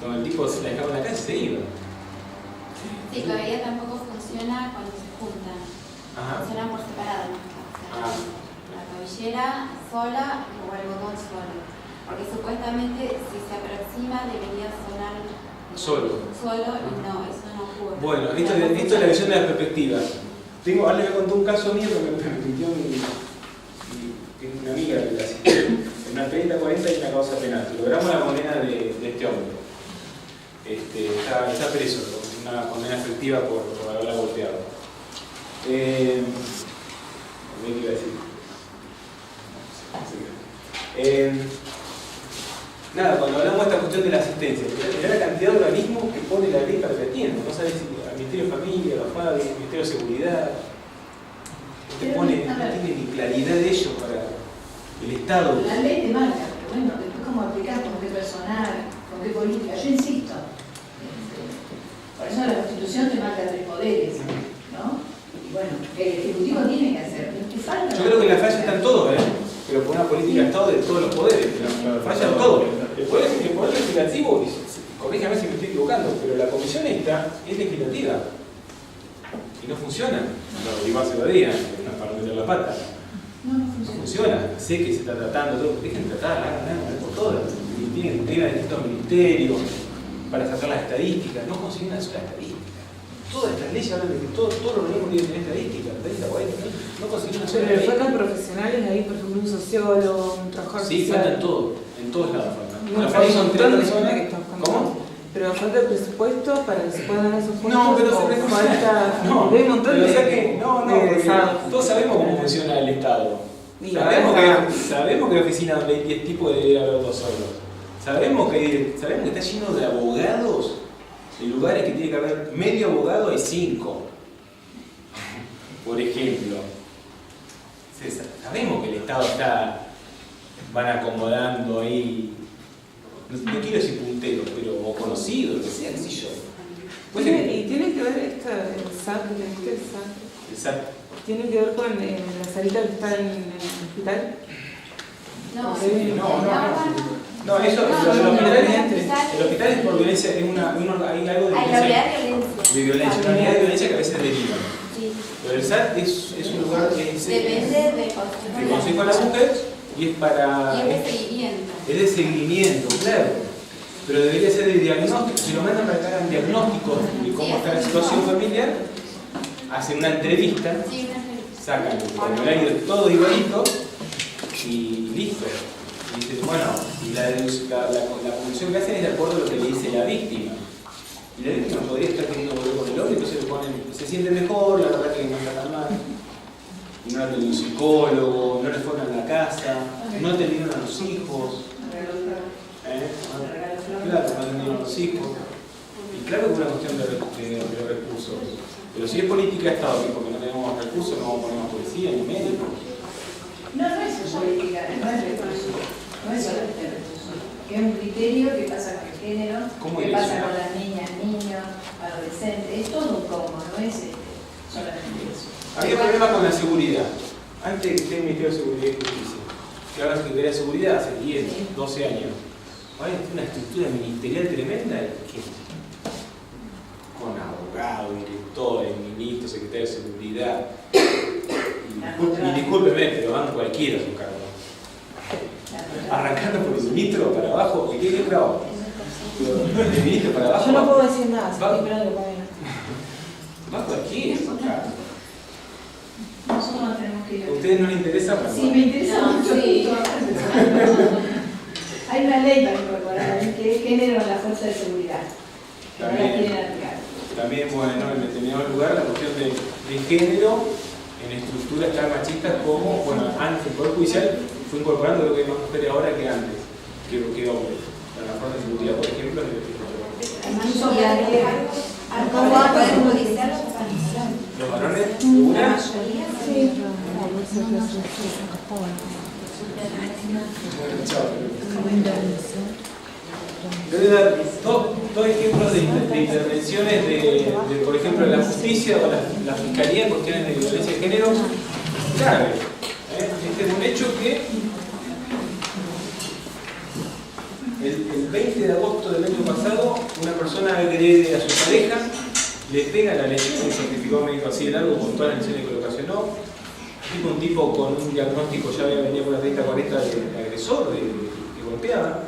donde el tipo se la dejaba en la calle y se iba. Sí, todavía tampoco funciona cuando se juntan. Ajá. Funcionan por separado. O sea, la tobillera sola o el botón solo. Porque supuestamente si se aproxima debería sonar Solo. y no, eso no ocurre. Bueno, esto es la visión de la perspectiva. Ahora le contó un caso mío que me pidió una amiga que la asistió. En una penita 40 y una causa penal. Logramos la condena de este hombre. Está preso, una condena efectiva por haberla golpeado. ¿Qué iba a decir? Nada, cuando hablamos de esta cuestión de la asistencia, mirá la cantidad de organismos que pone la ley para que atienda. No sabes si al Ministerio de Familia, a los padres, al Ministerio de Seguridad. No tiene ni claridad de ello para el Estado. La ley te marca, pero bueno, después cómo aplicar, con qué personal, con qué política. Yo insisto, por eso la Constitución te marca 3 poderes, ¿no? Y bueno, el Ejecutivo tiene que hacer. Yo creo que la falla está en todo, pero por una política de Estado de todos los poderes. La falla en todo. El poder legislativo, corríjame si me estoy equivocando, pero la comisión esta es legislativa y no funciona. Lo digo hace 2 días, para meter la pata. No funciona. Sé que se está tratando, dejen de tratar, hagan por todas. Tienen distintos ministerios, para sacar las estadísticas, no consiguen una sola estadística. Todas estas leyes hablan de que todos los organismos tienen que tener estadísticas, no consiguen una sola Pero le estadística. faltan profesionales ahí, por ejemplo, un sociólogo, un trabajador Sí, social. faltan todo, en todos lados faltan. Bueno, La FARC hay un son montón 3 de personas. gente que está buscando. ¿Cómo? Pero falta el presupuesto para que se puedan dar esos puestos. No, pero o se reduce. falta. No, Hay un montón pero de. o sea que, no, de porque desarrollo. todos sabemos cómo funciona el Estado. Y Sabemos que la oficina donde hay 10 tipos debería haber 2 solos. Sabemos que está lleno de abogados, de lugares que tiene que haber medio abogado, hay 5. Por ejemplo. Sabemos que el Estado van acomodando ahí, no quiero decir puntero, pero o conocido, lo que sea, qué sé yo. ¿Y tiene que ver esto, el SAT, el SAT? Exacto. ¿Tiene que ver con la salita que está en el hospital? No, No, eso, el hospital es por violencia, hay algo de Hay la unidad de violencia. una unidad de violencia que a veces deriva. Sí. Pero el SAT es un lugar que es Depende de Consejo a la Mujer y es para. Y es de seguimiento. Es de seguimiento, claro. Pero debería ser de diagnóstico. Si lo mandan para que hagan diagnósticos de cómo está la situación familiar, hacen una entrevista, Sí, una entrevista. sacan el formulario todo igualito y listo. Y dicen, bueno, y la conclusión que hacen es de acuerdo a lo que le dice la víctima. Y la víctima podría estar queriendo volver con el hombre, entonces se siente mejor, la verdad que no está tan mal. No ha tenido un psicólogo, no le fueron a la casa, no atendieron a los hijos. Claro, no atendieron a los hijos. Y claro que es una cuestión de recursos. Pero si es política de Estado, que porque no tenemos recursos, no vamos a poner más policía ni médicos. No es política, no es recurso. No es solamente recurso. Es un criterio que pasa con el género, ¿Cómo que pasa direccionar? con las niñas, niños, adolescentes. Es todo un combo, no es solamente eso. Había problemas con la seguridad. Antes que esté el Ministerio de Seguridad y Justicia, que ahora la Secretaría de Seguridad hace 10, 12 años. Ahora tiene una estructura ministerial tremenda que con abogados, directores, ministros, secretarios de seguridad. Y discúlpeme, pero van cualquiera a su cargo. Arrancando por el ministro para abajo, ¿y qué grabo? El ministro para abajo. Yo no puedo decir nada, Va- estoy esperando que paguen. Va cualquiera, acá. Nosotros no tenemos que ir. ¿A ustedes no les interesa? Bueno, Sí, me interesa No, mucho. sí. Hay una ley para incorporar que es género en la fuerza de seguridad. Que no la También. quieren aplicar. También, bueno, en determinado lugar la cuestión de género en estructuras tan machistas como, bueno, antes el Poder Judicial fue incorporando, creo que hay más mujeres ahora que antes, que hombres. Para la fuerza de seguridad, por ejemplo, Incluso Y al Poder Judicial lo organizaron. los varones, una, La mayoría Sí. yo voy a dar dos ejemplos de intervenciones de, por ejemplo, la justicia o la fiscalía en cuestiones de violencia de género grave. Este es un hecho que el 20 de agosto del año pasado una persona agrede a su pareja, le pega la lesión, un certificado médico así de largo con todas las lesiones que le ocasionó. Un tipo con un diagnóstico ya había venido con una 30-40 de agresor, que golpeaba.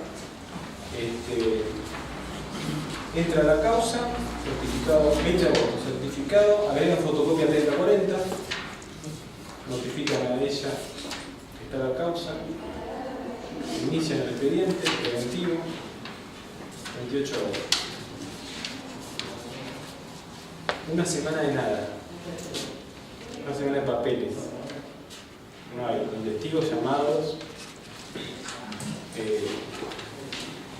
Entra a la causa, certificado 20 de agosto, certificado, agregan fotocopia 30-40, notifican a ella que está la causa, inician el expediente preventivo, 28 horas. Una semana de nada, una semana de papeles. No hay testigos llamados,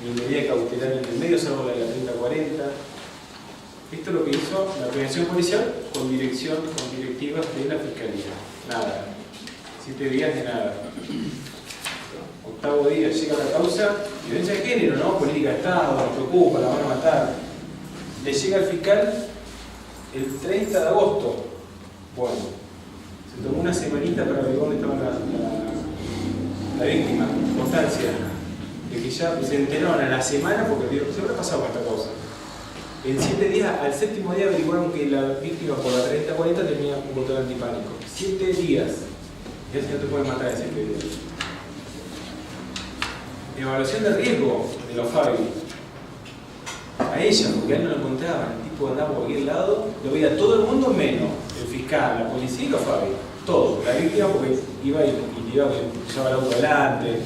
ni medida cautelar en el medio, salvo la de la 30-40. Esto es lo que hizo la prevención policial con directivas de la fiscalía. Nada. 7 días de nada. Octavo día llega la causa, violencia de género, ¿no? Política de Estado, nos preocupa, la van a matar. Le llega al fiscal el 30 de agosto. Bueno. Se tomó una semanita para ver dónde estaba la víctima, constancia, de que ya se enteraron a la semana porque se habrá pasado con esta cosa. En 7 días, al 7º día averiguaron que la víctima por la 30-40 tenía un botón antipánico. 7 días. Y así no te pueden matar en 7 días. Evaluación de riesgo de los FABI. a ella, porque a él no lo encontraban. El tipo andaba por cualquier lado, lo veía todo el mundo menos el fiscal, la policía y los Fabi. Todo. La víctima porque iba y llevaba el auto adelante.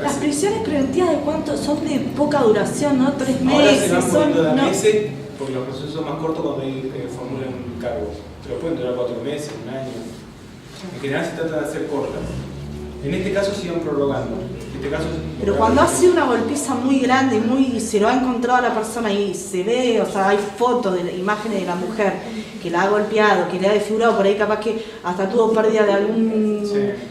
Las prisiones preventivas de cuánto son de poca duración, ¿no? 3 Ahora meses. se van poniendo de no. meses porque los procesos son más cortos cuando formulan un cargo. Pero pueden durar 4 meses, un año. En general se trata de hacer cortas. En este caso se iban prorrogando. En este caso, Pero cuando ha sido una golpiza muy grande y se lo ha encontrado a la persona y se ve, o sea, hay fotos de imágenes de la mujer que la ha golpeado, que le ha desfigurado, por ahí capaz que hasta tuvo pérdida de algún... sí.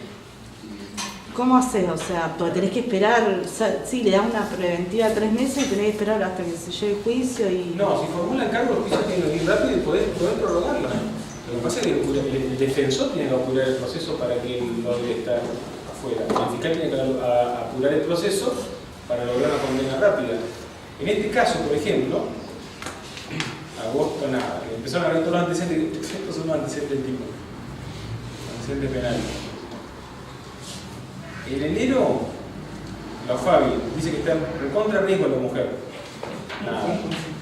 ¿Cómo haces? O sea, porque tenés que esperar, o sea, sí, le das una preventiva de 3 meses y tenés que esperar hasta que se lleve el juicio y... No, si formulan cargos, los juicios tienen que ir rápido y poder prorrogarlo. Lo que pasa es que el defensor tiene que apurar el proceso para que él no debe estar afuera. El fiscal tiene que apurar el proceso para lograr una condena rápida. En este caso, por ejemplo, agosto nada, empezaron a ver todos los antecedentes, estos son los antecedentes del tipo, antecedentes penales. En enero, la Fabi dice que está en recontra riesgo la mujer. Nada.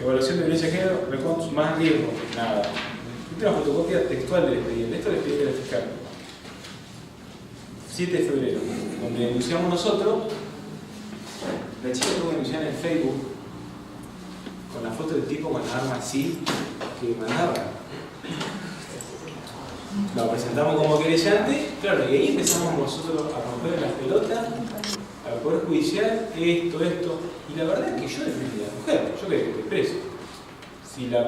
Evaluación de violencia de género, recontra más riesgo. Nada. Esta es una fotocopia textual del expediente. Esto es el expediente del fiscal. 7 de febrero, donde denunciamos nosotros. La chica tuvo que denunciar en Facebook con la foto del tipo con la arma así que mandaba. Lo presentamos como querellante, claro, y ahí empezamos nosotros a romper las pelotas al Poder Judicial, esto, y la verdad es que yo defendí a la mujer, yo quería que esté preso. Si la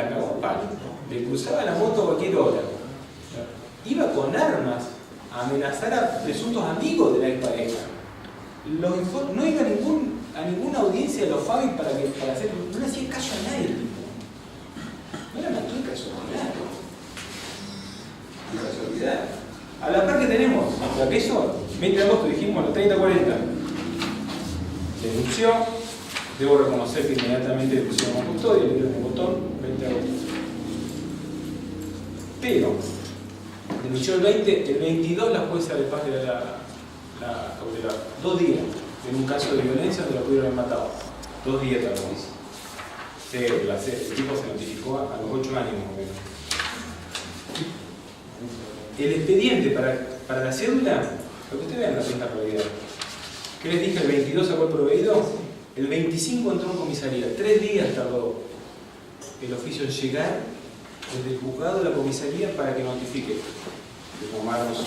cagó a palo, le cruzaba la moto a cualquier hora, iba con armas a amenazar a presuntos amigos de la expareja. No iba a ninguna audiencia de los Fabi para hacer, no le hacía caso a nadie el tipo. No era una tuica casualidad. Casualidad. A la par que tenemos, la que hizo, 20 de agosto dijimos, los 30-40. Denunció, debo reconocer que inmediatamente le pusieron a custodia, le dieron el botón, 20 de agosto. Pero, denunció el 20, el 22 la jueza de paz de la cautelar. 2 días en un caso de violencia donde la pudieron haber matado. 2 días tardó. El tipo se notificó a los 8 años más o menos. El expediente para la cédula, lo que ustedes vean en la realidad. ¿Qué les dije? El 22 sacó el proveído, el 25 entró en comisaría. 3 días tardó el oficio en llegar desde el juzgado de la comisaría para que notifique. Le tomaron su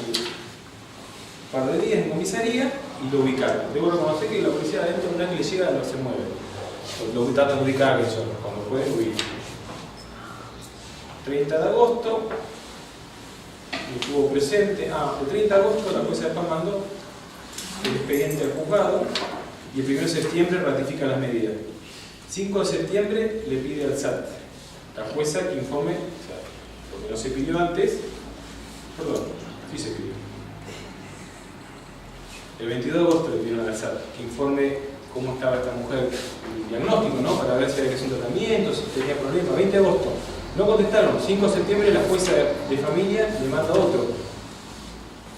par de días en comisaría y lo ubicaron. Debo reconocer que la policía adentro, una vez que le llega, no se mueve. Lo tratan de ubicar, que son cuando pueden ubicar. 30 de agosto, estuvo presente. El 30 de agosto la jueza de paz mandó el expediente al juzgado y el 1 de septiembre ratifica las medidas. 5 de septiembre le pide al SAT, la jueza, que informe, lo que no se pidió antes, perdón, sí se pidió. El 22 de agosto le pidieron al SAT que informe cómo estaba esta mujer, el diagnóstico, ¿no? Para ver si había que hacer un tratamiento, si tenía problemas. 20 de agosto. No contestaron. 5 de septiembre la jueza de familia le manda otro.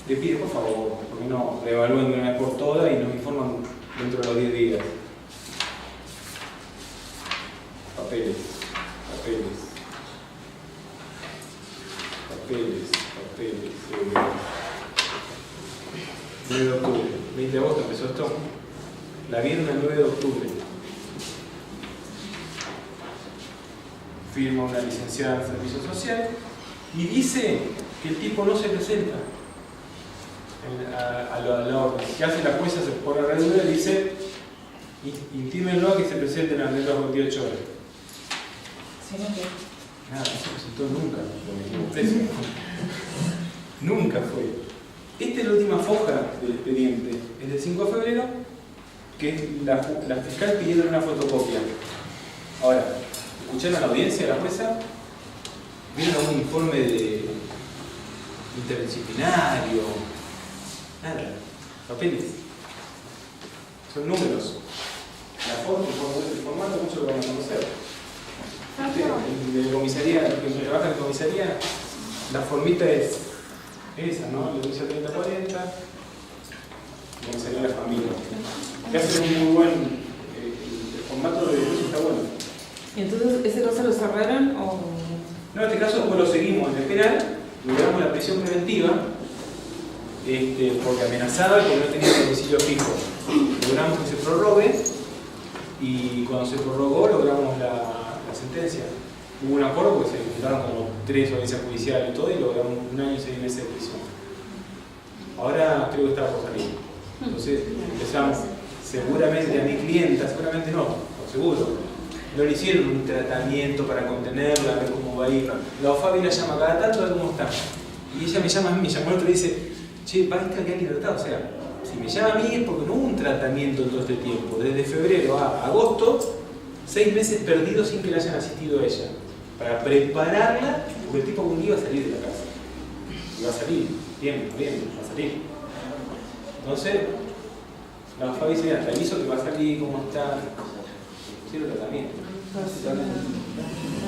Le pide, por favor, porque no reevalúen de una vez por todas y nos informan dentro de los 10 días. Papeles. 9 de octubre. 20 de agosto empezó esto. La vieron el 9 de octubre. Firma una licenciada en servicio social y dice que el tipo no se presenta a la orden. ¿Qué hace la jueza? Se pone a redundar y dice: intímenlo a que se presente en las letras 28 horas. Nada, no se presentó nunca, lo metimos preso. Nunca fue. Esta es la última foja del expediente, es del 5 de febrero, que la fiscal pidiendo una fotocopia. Ahora, ¿escucharon a la audiencia de la jueza? ¿Vieron algún informe de interdisciplinario? Nada, papeles. Son números. La foto, el formato, mucho lo van a conocer. De comisaría, el que trabaja en comisaría, la formita es esa, ¿no? Le dice 30-40. donde salió la familia. Que hace un muy buen, el formato de eso está bueno. ¿Y entonces ese caso lo cerraron o...? No, en este caso después lo seguimos en el penal, logramos la prisión preventiva, porque amenazaba y porque no tenía domicilio fijo. Logramos que se prorrogue y cuando se prorrogó logramos la sentencia. Hubo un acuerdo porque se juntaron como 3 audiencias judiciales y todo y logramos 1 año y 6 meses de prisión. Ahora creo que está por salir. Entonces empezamos, seguramente a mi clienta, seguramente no, seguro, no le hicieron un tratamiento para contenerla, a ver cómo va a ir. La OFABI la llama cada tanto a ver cómo está. Y ella me llama a mí, me llamó el otro y dice, che, va a estar aquí en libertad. O sea, si me llama a mí es porque no hubo un tratamiento en todo este tiempo. Desde febrero a agosto, 6 meses perdidos sin que le hayan asistido a ella. Para prepararla, porque el tipo algún día iba a salir de la casa. Iba a salir, bien, va a salir. Entonces, la OFABI dice, mira, te aviso que va a salir, cómo está. Quiero tratamiento.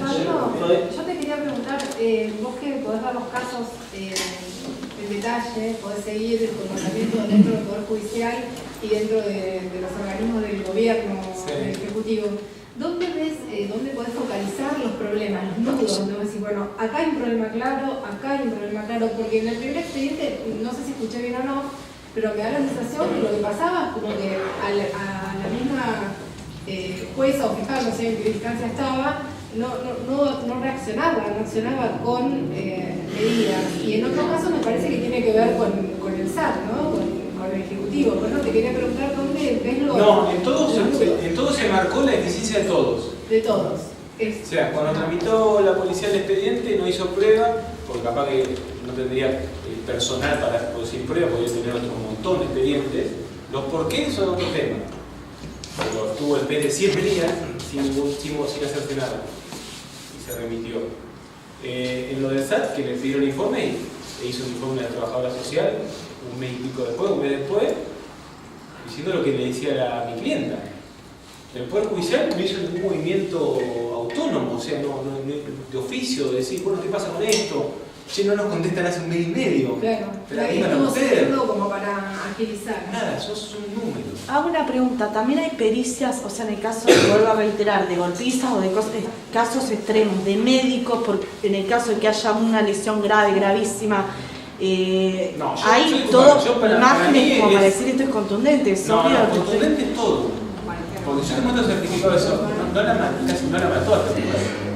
Pablo, yo te quería preguntar, vos que podés ver los casos en detalle, podés seguir el comportamiento dentro del Poder Judicial y dentro de los organismos del gobierno, del Ejecutivo, ¿dónde ves, dónde podés focalizar los problemas, los nudos? Donde vos decís, bueno, acá hay un problema claro, acá hay un problema claro, porque en el primer expediente, no sé si escuché bien o no, pero me da la sensación que lo que pasaba es como que a la misma jueza o fiscal, no sé en qué distancia estaba, no reaccionaba con medidas. Y en otro caso me parece que tiene que ver con el SAT, ¿no? Con el Ejecutivo. Bueno, te quería preguntar dónde ves lo... No, en todo se marcó la deficiencia de todos. De todos. O sea, cuando tramitó la policía el expediente no hizo prueba, porque capaz que no tendría el personal para producir prueba, podría tener otro montón de expedientes. Los por qué son otro tema. Pero estuvo el PET de 7 días sin hacerse nada. Y se remitió. En lo del SAT, que le pidieron el informe, e hizo un informe de la trabajadora social, un mes después, diciendo lo que le decía a mi clienta. El Poder Judicial no hizo ningún movimiento autónomo, o sea, de oficio, de decir, bueno, ¿qué pasa con esto? Che, no nos contestan hace un mes y medio. Claro, pero ahí estamos haciendo como para agilizar. Nada, eso es un número. Hago una pregunta, ¿también hay pericias, o sea, en el caso, vuelvo a reiterar, de golpizas o de casos extremos, de médicos, en el caso de que haya una lesión grave, gravísima? No, hay todo, imágenes como para decir esto es contundente, es obvio. No, contundente es todo. Porque yo te muestro certificados de eso, casi no la mató hasta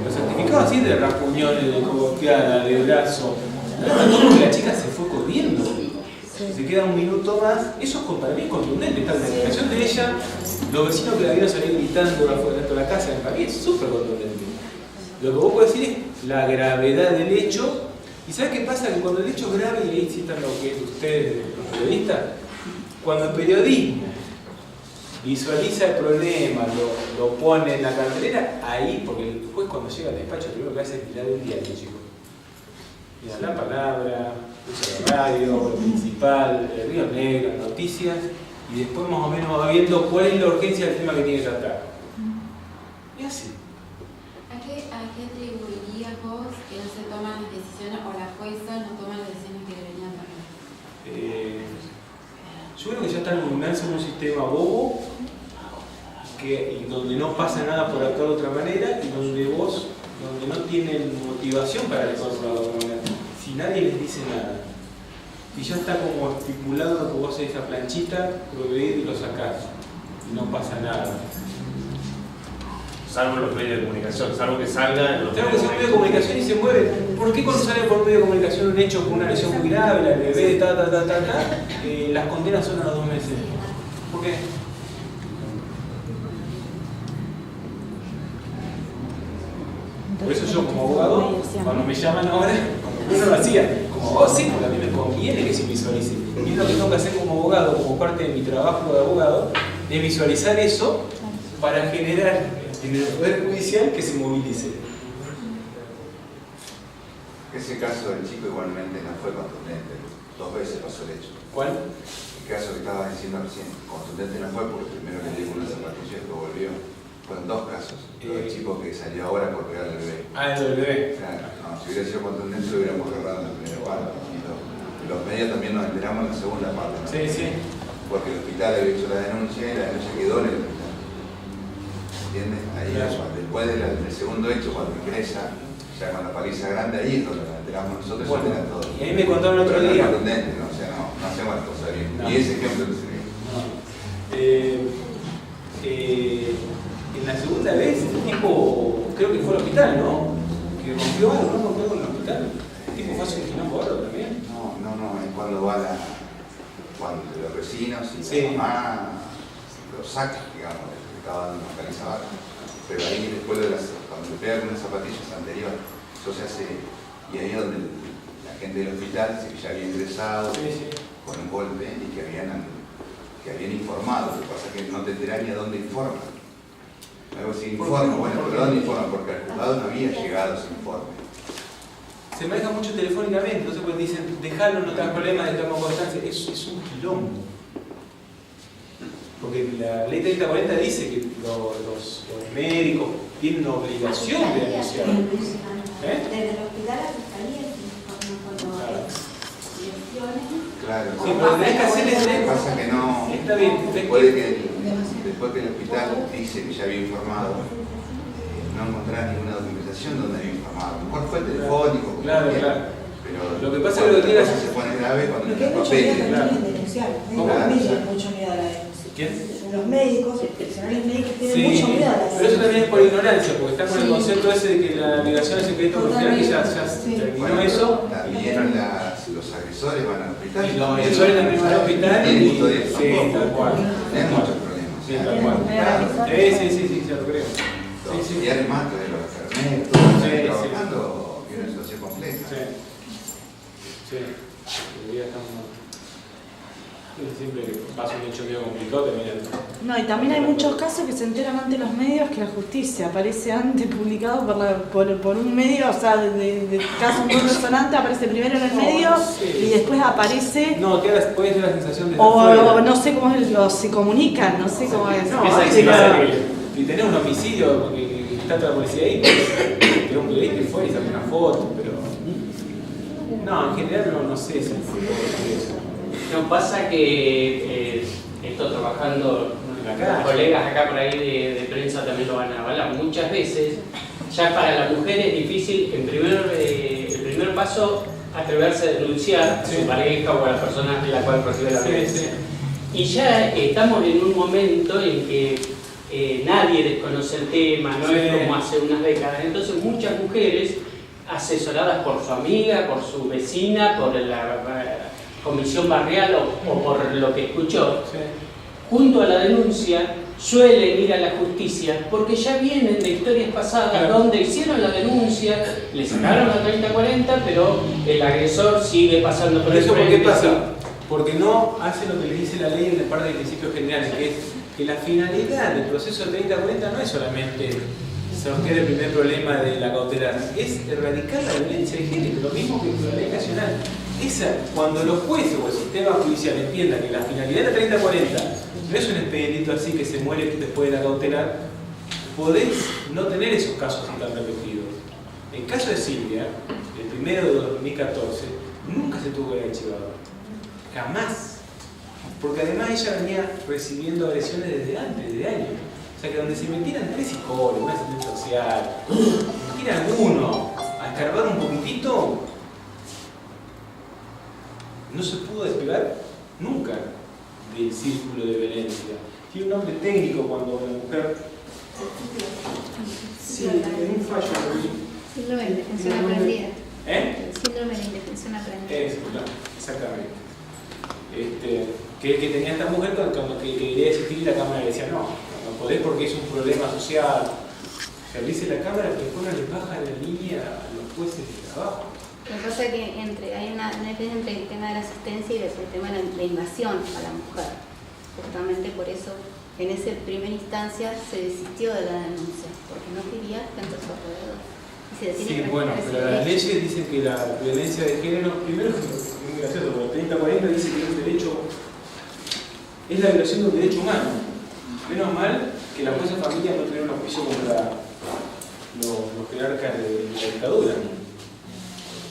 los certificados así de raspuñones, de cogoteada, de brazo, no la mató porque la chica se fue corriendo. Se queda un minuto más, eso para mí es contundente, está la declaración de ella, los vecinos que la vieron salir gritando afuera de la casa, para mí es súper contundente. Lo que vos podés decir es la gravedad del hecho, y ¿sabes qué pasa? Que cuando el hecho es grave, y ahí citan lo que ustedes, los periodistas, cuando el periodismo visualiza el problema, lo pone en la cartelera, ahí, porque el juez cuando llega al despacho, lo primero que hace es mirar un diario, chicos. Mira la palabra, usa la radio, el principal, el Río Negro, noticias, y después más o menos va viendo cuál es la urgencia del tema que tiene que tratar. Y así. ¿A qué atribuirías vos que no se toman las decisiones o la jueza no toma las decisiones que deberían tomar? Yo creo que ya están inmersos en un sistema bobo y donde no pasa nada por actuar de otra manera y donde no tienen motivación para actuar de otra manera. Si nadie les dice nada. Y ya está como estipulado que vos haces esa planchita, proveed y lo sacás. Y no pasa nada. Salvo los medios de comunicación, salvo que salga en los Tengo que ser medio de comunicación y se mueve. ¿Por qué cuando sale por medio de comunicación un hecho con una lesión muy grave, la bebé, las condenas son a los 2 meses? ¿Por qué? Por eso yo como abogado, cuando me llaman ahora, yo no lo hacía. Como abogado sí, porque a mí me conviene que se visualice. Y es lo que tengo que hacer como abogado, como parte de mi trabajo de abogado, es visualizar eso para generar en el Poder Judicial que se movilice. Ese caso del chico igualmente no fue contundente, 2 veces pasó el hecho. ¿Cuál? El caso que estaba diciendo recién, contundente no fue porque primero le dio una zapatilla y luego volvió. Fueron 2 casos. El chico que salió ahora por pegar al bebé. Ah, el bebé. Claro, no, si hubiera sido contundente lo hubiéramos agarrado en la primera parte. Y los medios también nos enteramos en la segunda parte, ¿no? Sí, sí. porque el hospital había hecho la denuncia y la denuncia quedó en el hospital. ¿Entiendes? Ahí después del segundo hecho, cuando ingresa, ya con la paliza grande, ahí es donde nos enteramos nosotros, bueno, se enteran todos. y ahí me contaron el otro pero día. No es contundente, ¿no? O sea, no hacemos las cosas bien. No. Y ese ejemplo que se ve. En la segunda vez, el tipo, creo que fue al hospital, ¿no? Que rompió algo, ¿no? Rompió algo en el hospital. El tipo fue a hacer un quilombo bárbaro también. No, es cuando cuando los vecinos y Sí. la mamá los sacan, digamos, que estaban dando una paliza barra. Pero ahí después cuando le pegan unas zapatillas anteriores, eso se hace, y ahí es donde la gente del hospital dice que ya había ingresado con un golpe y que habían informado. Lo que pasa es que no te enterás ni a dónde informan. Algo así, informan, bueno, pero ¿dónde informan? Porque al juzgado no había llegado ese informe. Se maneja mucho telefónicamente, entonces pues dicen, dejalo, no te das problema, de tomar constancia. Es un quilombo. Porque la ley 3040 dice que los médicos tienen una obligación de denunciar. Desde el hospital a la fiscalía se informa cuando hay lesiones. Claro, Sí, pero tenés que hacer lo que pasa es que no. Está bien, Después que el hospital dice que ya había informado, no encontrará ninguna documentación donde había informado. A lo mejor fue telefónico. Claro. Pero lo que pasa es que lo que tiene se pone grave cuando Porque hay los mucho miedo papeles. también en denunciar. Hay mucho miedo a la denuncia. ¿Quién? Los médicos, los profesionales médicos tienen Sí, mucho miedo a la denuncia. pero eso también es por ignorancia, porque está con el concepto ese de que la negación es secreto profesional, que ya terminó Bueno, eso. También los agresores van al hospital. Y los agresores también van al hospital Tienen y custodias sí, tampoco. tal cual. Tienen muchos problemas. Sí, tal cual. Sí, ya lo creo. Sí. Y además de los enfermeros, todos Sí, están trabajando en una situación compleja. Sí. Siempre pasa un hecho medio complicado, termina. No, y también hay muchos casos que se enteran ante los medios que la justicia aparece antes publicado por un medio, o sea, de caso muy resonante, aparece primero en el medio y después aparece. No, que ahora puede ser la sensación de. O no sé cómo se comunican, no sé cómo es. No, si tenés un homicidio que está toda la policía ahí, que un bebé que fue y sacó una foto, pero. No, en general no sé si eso. No, pasa que esto trabajando, los colegas acá por ahí de prensa también lo van a avalar, muchas veces ya para la mujer es difícil el primer paso atreverse a denunciar a su pareja o a la persona de la cual recibe la violencia. Y ya estamos en un momento en que nadie desconoce el tema, no es como hace unas décadas, entonces muchas mujeres asesoradas por su amiga, por su vecina, por la comisión barrial o por lo que escuchó, junto a la denuncia suelen ir a la justicia porque ya vienen de historias pasadas donde hicieron la denuncia, le sacaron la 3040, pero el agresor sigue pasando por eso. ¿Por qué frente. pasa? Porque no hace lo que le dice la ley en la parte de principios generales, que es que la finalidad del proceso de 3040 no es solamente sortear el primer problema de la cautelar, es erradicar la violencia de género, lo mismo que la ley nacional. Cuando los jueces o el sistema judicial entiendan que la finalidad de la 3040 no es un expedientito así que se muere después de la cautelar, podés no tener esos casos así tan repetidos. El caso de Silvia, el primero de 2014, nunca se tuvo que haber archivado. Jamás. Porque además ella venía recibiendo agresiones desde antes, desde años. O sea que donde se metieran 3 psicólogos, un asistente social, metieran uno a escarbar un poquitito, no se pudo despegar nunca del círculo de violencia. Tiene un nombre técnico cuando la mujer. Sí, en un fallo. Síndrome de indefensión aprendida. Síndrome de indefensión aprendida. Eso, claro, exactamente. Que tenía esta mujer que quería existir y la Cámara le decía no podés porque es un problema social. Se dice la Cámara que después no les baja la línea a los jueces de trabajo. Lo que pasa es que hay una diferencia entre el tema de la asistencia y el tema de la invasión a la mujer. Justamente por eso, en esa primera instancia, se desistió de la denuncia, porque no quería gente a su alrededor. Sí, bueno, pero las leyes dicen que la violencia de género, primero es muy gracioso, porque el 3040 dice que es un derecho, es la violación de un derecho humano. Menos mal que la jueza familia no tuvieron un juicio contra los jerarcas de la dictadura.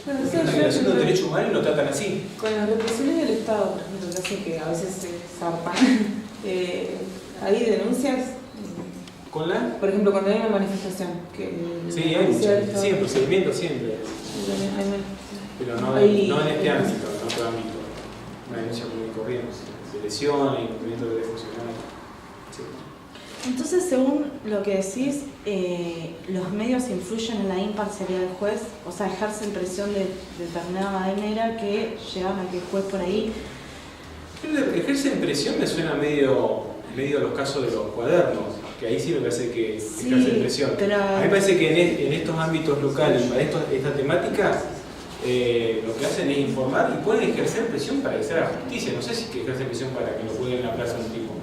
Bueno, Porque eso una yo- violación de un derecho humano y lo tratan así. Con las represiones del Estado, por ejemplo, que hacen que a veces se zarpan, ¿hay denuncias? ¿Con la? Por ejemplo, cuando hay una manifestación. Que Sí, hay muchas. Sí, en procedimiento siempre. Pero no, Hay- no en este ámbito, en otro ámbito. Una denuncia común y corriente. De lesión, incumplimiento de derecho funcional. Sí. Entonces, según lo que decís, los medios influyen en la imparcialidad del juez, o sea, ejercen presión de determinada manera que llevan a que el juez por ahí... Ejercen presión me suena medio a los casos de los cuadernos, que ahí sí me parece que Sí, ejercen presión. pero- A mí me parece que en estos ámbitos locales, para esta temática, lo que hacen es informar y pueden ejercer presión para que se haga justicia. No sé si que ejercen presión para que lo cuelguen en la plaza un tipo.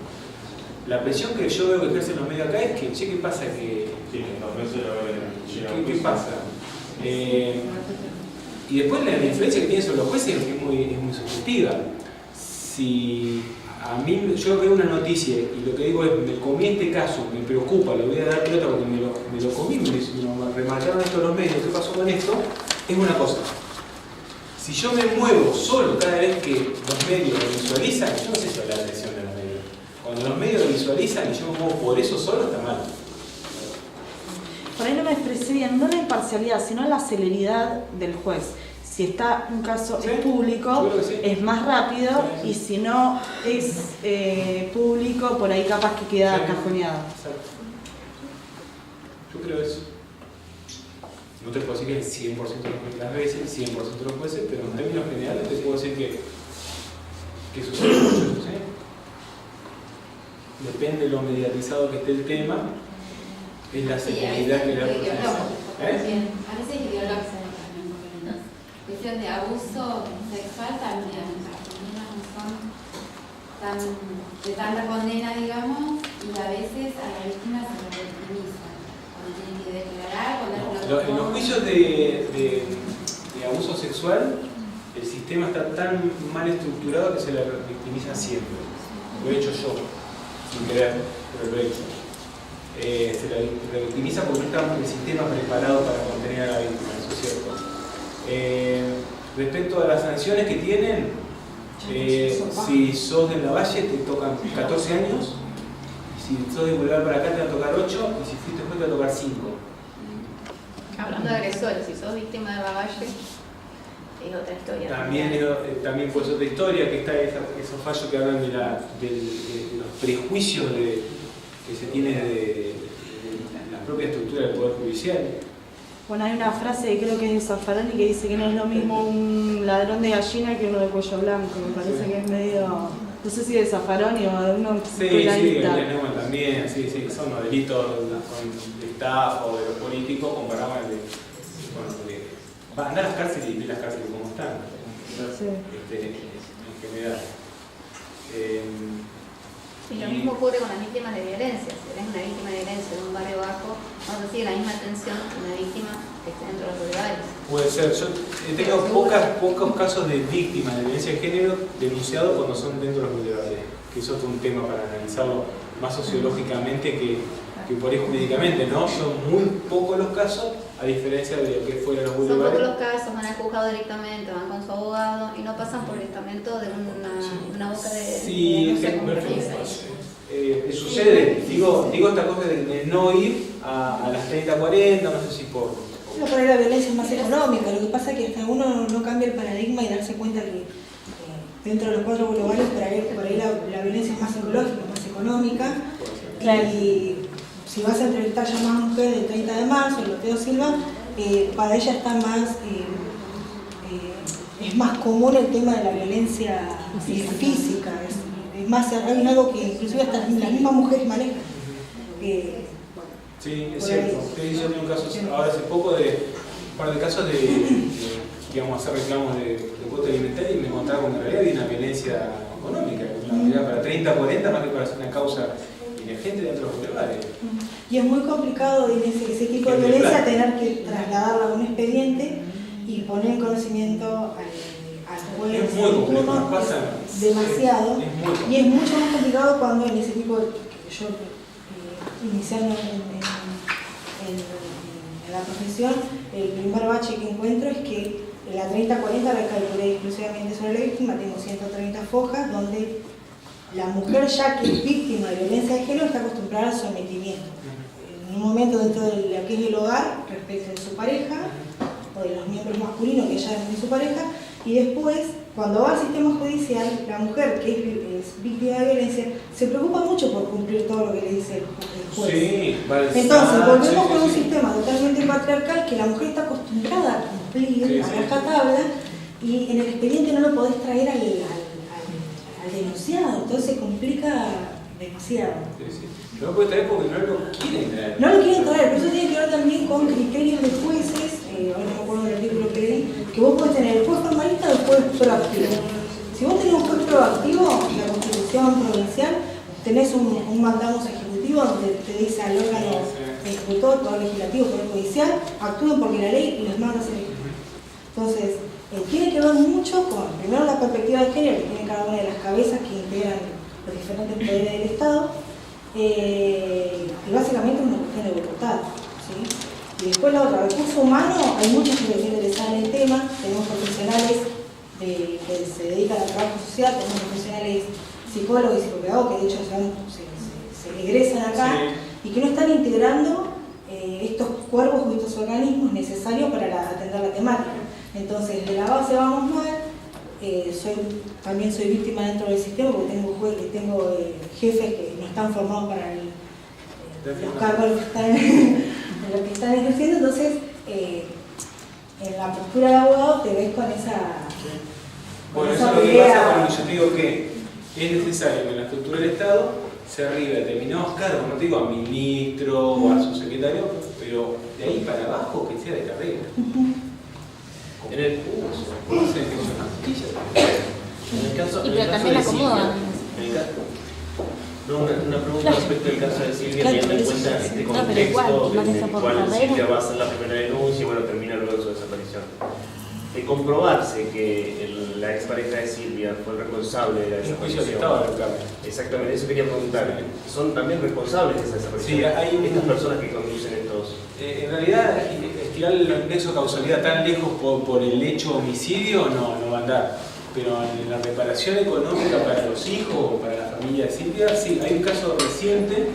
La presión que yo veo que ejercen los medios acá es que, che, ¿qué pasa? ¿Qué pasa? Y después la influencia que tiene sobre los jueces es muy subjetiva. Si a mí yo veo una noticia y lo que digo es, me comí este caso, me preocupa, le voy a dar pelota porque me lo comí, me remarcaron esto los medios, ¿qué pasó con esto? Es una cosa. Si yo me muevo solo cada vez que los medios lo visualizan, yo no sé si hablar de atención de los medios. Cuando los medios lo visualizan y yo me muevo por eso solo, está mal. Por ahí no me expresé bien, no la imparcialidad, sino la celeridad del juez. Si está un caso Sí, es público, yo creo que sí. es más rápido, Sí. y si no es público, por ahí capaz que queda Sí. cajoneado. Exacto. Yo creo eso. No te puedo decir que el 100% de las veces, el 100% de los jueces, pero en términos generales te puedo decir que sucede mucho eso, ¿sí? Depende de lo mediatizado que esté el tema, es la celeridad que le da por A veces ideológico también. Cuestión de abuso sexual también. Las condenas no son de tanta condena, digamos, y a veces a la víctima se la victimiza. Cuando tienen que declarar, cuando En los juicios de abuso sexual, el sistema está tan mal estructurado que se la victimiza siempre. Lo he hecho yo, sin querer, pero lo he hecho. Se la victimiza porque no está el sistema preparado para contener a la víctima, eso es cierto. Respecto a las sanciones que tienen, si sos de Lavalle te tocan 14 años, si sos de Boulevard para acá te va a tocar 8 y si fuiste juez te va a tocar 5. Hablando de agresores, si sos víctima de Lavalle, es otra historia. También pues otra historia, que está esos fallos que hablan de los prejuicios que se tiene de la propia estructura del Poder Judicial. Bueno, hay una frase que creo que es de Zaffaroni que dice que no es lo mismo un ladrón de gallina que uno de cuello blanco. Me parece que es medio, no sé si de Zaffaroni o de uno Sí, Neumann también, sí, son los delitos de estafa o de los políticos comparados van a las cárceles y ven las cárceles como están, en general. Y lo mismo ocurre con las víctimas de violencia. Si eres una víctima de violencia de un barrio bajo, no recibes la misma atención que una víctima que esté dentro de los lugares. Puede ser. Yo he tenido pocos casos de víctimas de violencia de género denunciados cuando son dentro de los bulevares, que eso es un tema para analizarlo más sociológicamente que por ahí jurídicamente, ¿no? Son muy pocos los casos, a diferencia de lo que fueron los Son bulevares. pocos los casos, van al juzgado directamente, van con su abogado y no pasan por el estamento de una boca de Sí, denuncia es comprensiva. sucede, digo esta cosa de no ir a las 30-40, no sé si por... No, por ahí la violencia es más económica, lo que pasa es que hasta uno no cambia el paradigma y darse cuenta que dentro de los 4 boulevares por ahí la violencia es más psicológica, más económica. Y si vas a entrevistar ya más mujeres del 30 de marzo, el Loteo Silva, para ella está más, es más común el tema de la violencia física. Es más, hay algo que inclusive hasta las mismas mujeres manejan. Sí, es cierto. Sí, yo tengo un caso ahora hace poco de un par de casos de digamos, hacer reclamos de cuota alimentaria y me encontraba con que en realidad había una violencia económica, una para 30-40 más que para hacer una causa emergente dentro de los bulevares. Y es muy complicado en ese tipo de violencia tener que trasladarla a un expediente y poner en conocimiento al juez. Es muy complicado, pasa demasiado. Es muy complicado. Y es mucho más complicado cuando en ese tipo de, yo iniciando en la profesión, el primer bache que encuentro es que la 3040 la calculé exclusivamente sobre la víctima, tengo 130 fojas donde la mujer ya que es víctima de violencia de género está acostumbrada al sometimiento. En un momento dentro de lo que es el hogar, respecto de su pareja, o de los miembros masculinos que ya es de su pareja, y después, cuando va al sistema judicial, la mujer que es víctima de violencia se preocupa mucho por cumplir todo lo que le dice el juez. Sí, entonces, volvemos con un sistema totalmente patriarcal que la mujer está acostumbrada a cumplir, a rajatabla, y en el expediente no lo podés traer al denunciado, entonces se complica demasiado. No lo puede traer porque no lo quieren traer. No lo quieren traer, pero eso tiene que ver también con criterios de jueces, ahora no me acuerdo del artículo que leí, que vos podés tener el juez formalista o el juez proactivo. Si vos tenés un juez proactivo, la Constitución provincial, tenés un mandato ejecutivo donde te dice al órgano ejecutor, poder legislativo, poder judicial, actúen porque la ley les manda a hacer esto. Entonces, tiene que ver mucho con, primero, la perspectiva de género que tiene cada una de las cabezas que integran los diferentes poderes del Estado, y básicamente es una cuestión de voluntad, ¿sí? Y después la otra, recurso humano, hay muchos que les interesan el tema, tenemos profesionales que se dedican al trabajo social, tenemos profesionales psicólogos y psicopedagogos que de hecho se egresan acá, sí, y que no están integrando estos cuerpos o estos organismos necesarios para atender la temática. Entonces, de la base vamos mal. También soy víctima dentro del sistema porque tengo jefes que no están formados para los cargos en los que están ejerciendo, entonces en la postura de abogado te ves con esa bueno, eso es lo que pasa cuando yo digo que es necesario que en la estructura del Estado se arriba a determinados cargos, no te digo a ministro o a subsecretario, pero de ahí para abajo que sea de carrera. En el caso, pero también la acomodan. Una pregunta respecto al caso de Silvia, teniendo en cuenta este contexto en el cual Silvia va a hacer la primera denuncia y bueno, termina luego su desaparición. De comprobarse que la expareja de Silvia fue el responsable de la desaparición. Exactamente, eso quería preguntar. ¿Son también responsables de esa desaparición? Sí, hay estas personas que conducen estos... En realidad, estirar el nexo de causalidad tan lejos por el hecho homicidio no va a andar. Pero en la reparación económica para los hijos o para la familia de Silvia, sí, hay un caso reciente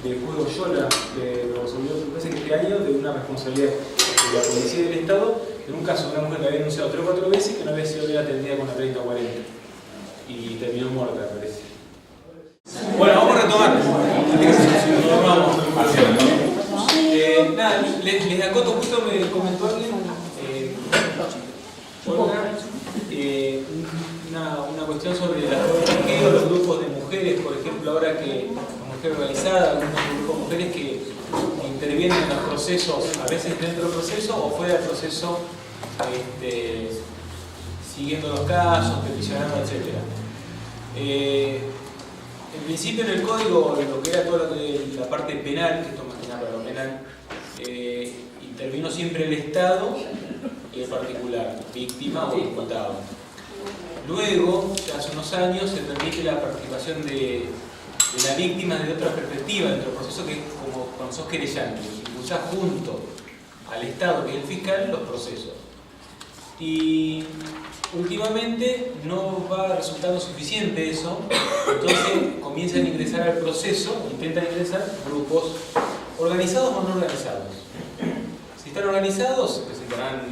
del juez Oyola, que lo resolvió parece que este año, de una responsabilidad de la policía del Estado, en un caso de una mujer que había denunciado 3 o 4 veces que no había sido bien atendida con la 30 o 40 y terminó muerta, parece. Bueno, vamos a retomar. Nada, les acoto, justo me comentó alguien, una cuestión sobre los grupos de mujeres, por ejemplo, ahora que la mujer organizada, algunos grupos de mujeres que intervienen en los procesos, a veces dentro del proceso o fuera del proceso, siguiendo los casos, peticionando, etc. En principio en el código, lo que era toda la parte penal, que esto más que nada para lo penal, intervino siempre el Estado y el particular, víctima o imputado. Luego, ya hace unos años, se permite la participación de la víctima desde otra perspectiva dentro del proceso, que es como cuando sos querellante, impulsás junto al Estado, que es el fiscal, los procesos. Y últimamente no va resultando suficiente eso, entonces comienzan a ingresar al proceso, intentan ingresar grupos organizados o no organizados. Si están organizados, se presentarán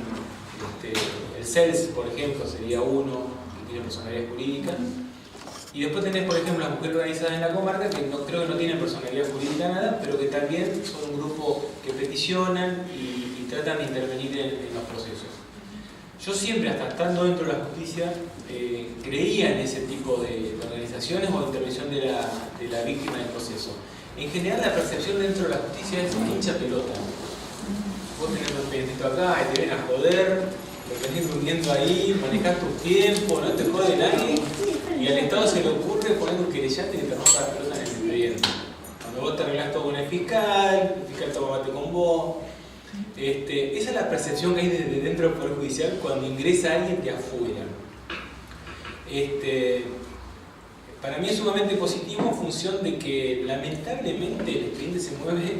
el CELS, por ejemplo, sería uno que tiene personalidad jurídica. Y después tenés, por ejemplo, las mujeres organizadas en la comarca, que creo que no tienen personalidad jurídica nada, pero que también son un grupo que peticionan y tratan de intervenir en los procesos. Yo siempre, hasta estando dentro de la justicia, creía en ese tipo de organizaciones o de intervención de la víctima del proceso. En general, la percepción dentro de la justicia es hincha pelota. Vos tenés un expedientito acá y te vienen a joder, te venís durmiendo ahí, manejás tus tiempos, no te jode nadie, y al Estado se le ocurre poner un querellante que te rompa la pelota en el expediente. Cuando vos te arreglás todo con el fiscal toma mate con vos. Esa es la percepción que hay desde dentro del Poder Judicial cuando ingresa alguien de afuera. Para mí es sumamente positivo en función de que lamentablemente el expediente se mueve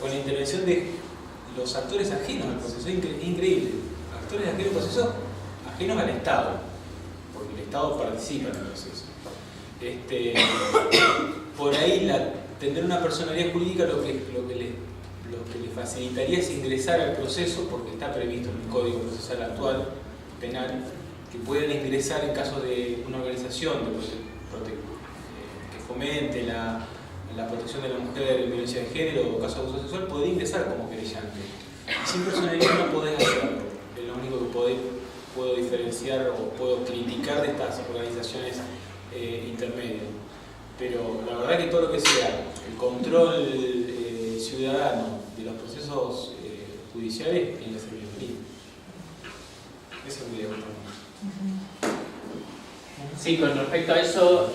con la intervención de los actores ajenos al proceso. Es increíble. actores de aquel proceso ajenos al Estado, porque el Estado participa en el proceso. Por ahí tener una personalidad jurídica lo que le facilitaría es ingresar al proceso, porque está previsto en el Código Procesal actual, penal, que pueden ingresar en caso de una organización que fomente la protección de la mujer en violencia de género o caso de abuso sexual, puede ingresar como querellante. Sin personalidad no podés hacerlo. Es lo único que puedo diferenciar o puedo criticar de estas organizaciones intermedias. Pero la verdad que todo lo que sea el control ciudadano de los procesos judiciales tiene que ser bienvenido. Eso es muy importante. Sí, con respecto a eso,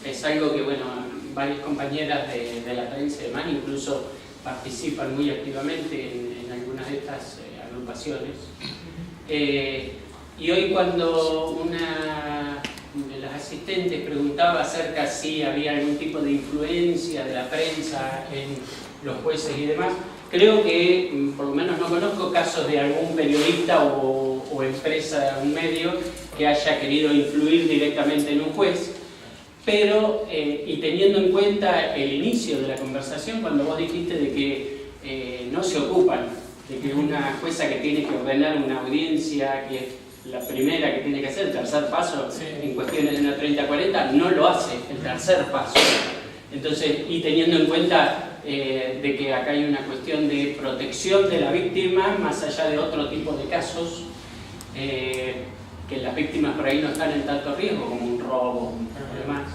es algo que, bueno, varias compañeras de la prensa y demás incluso participan muy activamente en algunas de estas agrupaciones. Y hoy cuando una de las asistentes preguntaba acerca si había algún tipo de influencia de la prensa en los jueces y demás, creo que, por lo menos no conozco casos de algún periodista o empresa de algún medio que haya querido influir directamente en un juez, pero, y teniendo en cuenta el inicio de la conversación, cuando vos dijiste de que no se ocupan, de que una jueza que tiene que ordenar una audiencia, que es la primera que tiene que hacer, el tercer paso, sí, en cuestiones de una 30-40, no lo hace el tercer paso. Entonces, y teniendo en cuenta de que acá hay una cuestión de protección de la víctima, más allá de otro tipo de casos, que las víctimas por ahí no están en tanto riesgo, como un robo y demás.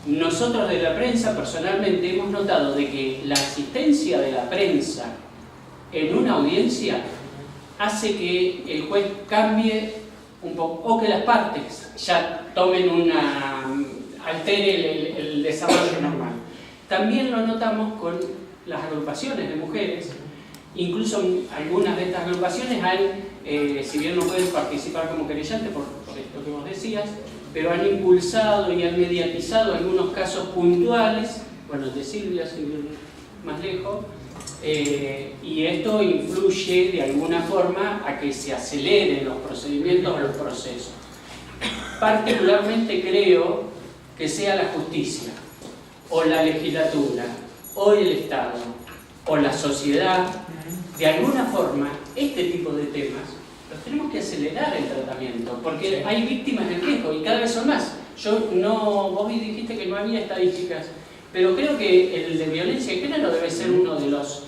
Nosotros de la prensa, personalmente, hemos notado de que la asistencia de la prensa en una audiencia hace que el juez cambie un poco, o que las partes ya tomen altere el desarrollo normal. También lo notamos con las agrupaciones de mujeres, incluso algunas de estas agrupaciones han, si bien no pueden participar como querellantes por esto que vos decías, pero han impulsado y han mediatizado algunos casos puntuales, bueno, el de Silvia, sin ir más lejos, y esto influye de alguna forma a que se aceleren los procedimientos o los procesos. Particularmente creo que sea la justicia, o la legislatura, o el Estado, o la sociedad, de alguna forma, este tipo de temas, los tenemos que acelerar el tratamiento, porque hay víctimas en riesgo y cada vez son más. Vos dijiste que no había estadísticas, pero creo que el de violencia de género debe ser uno de los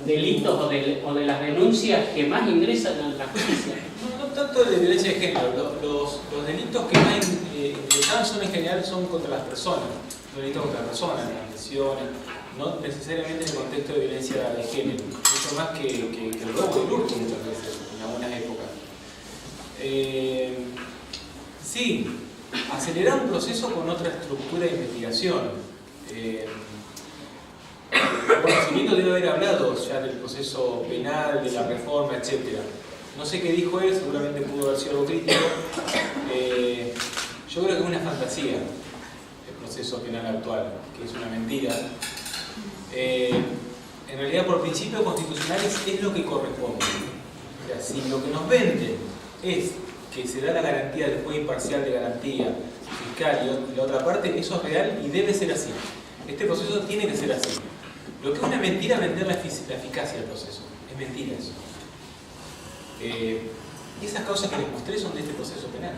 delitos o de las denuncias que más ingresan a la justicia. No tanto el de violencia de género, los delitos que más ingresan en general son contra las personas, los delitos contra las personas, las lesiones, no necesariamente en el contexto de violencia de género, mucho más que el robo de lujo muchas veces, en algunas épocas. Sí, acelerar un proceso con otra estructura de investigación. El conocimiento debe haber hablado ya del proceso penal, de la reforma, etc. No sé qué dijo él, seguramente pudo haber sido algo crítico. Yo creo que es una fantasía el proceso penal actual, que es una mentira. En realidad, por principios constitucionales es lo que corresponde. O sea, si lo que nos venden es que se da la garantía del juez imparcial de garantía fiscal y la otra parte, eso es real y debe ser así. Este proceso tiene que ser así. Lo que es una mentira es vender la eficacia del proceso. Es mentira eso. Y esas causas que les mostré son de este proceso penal.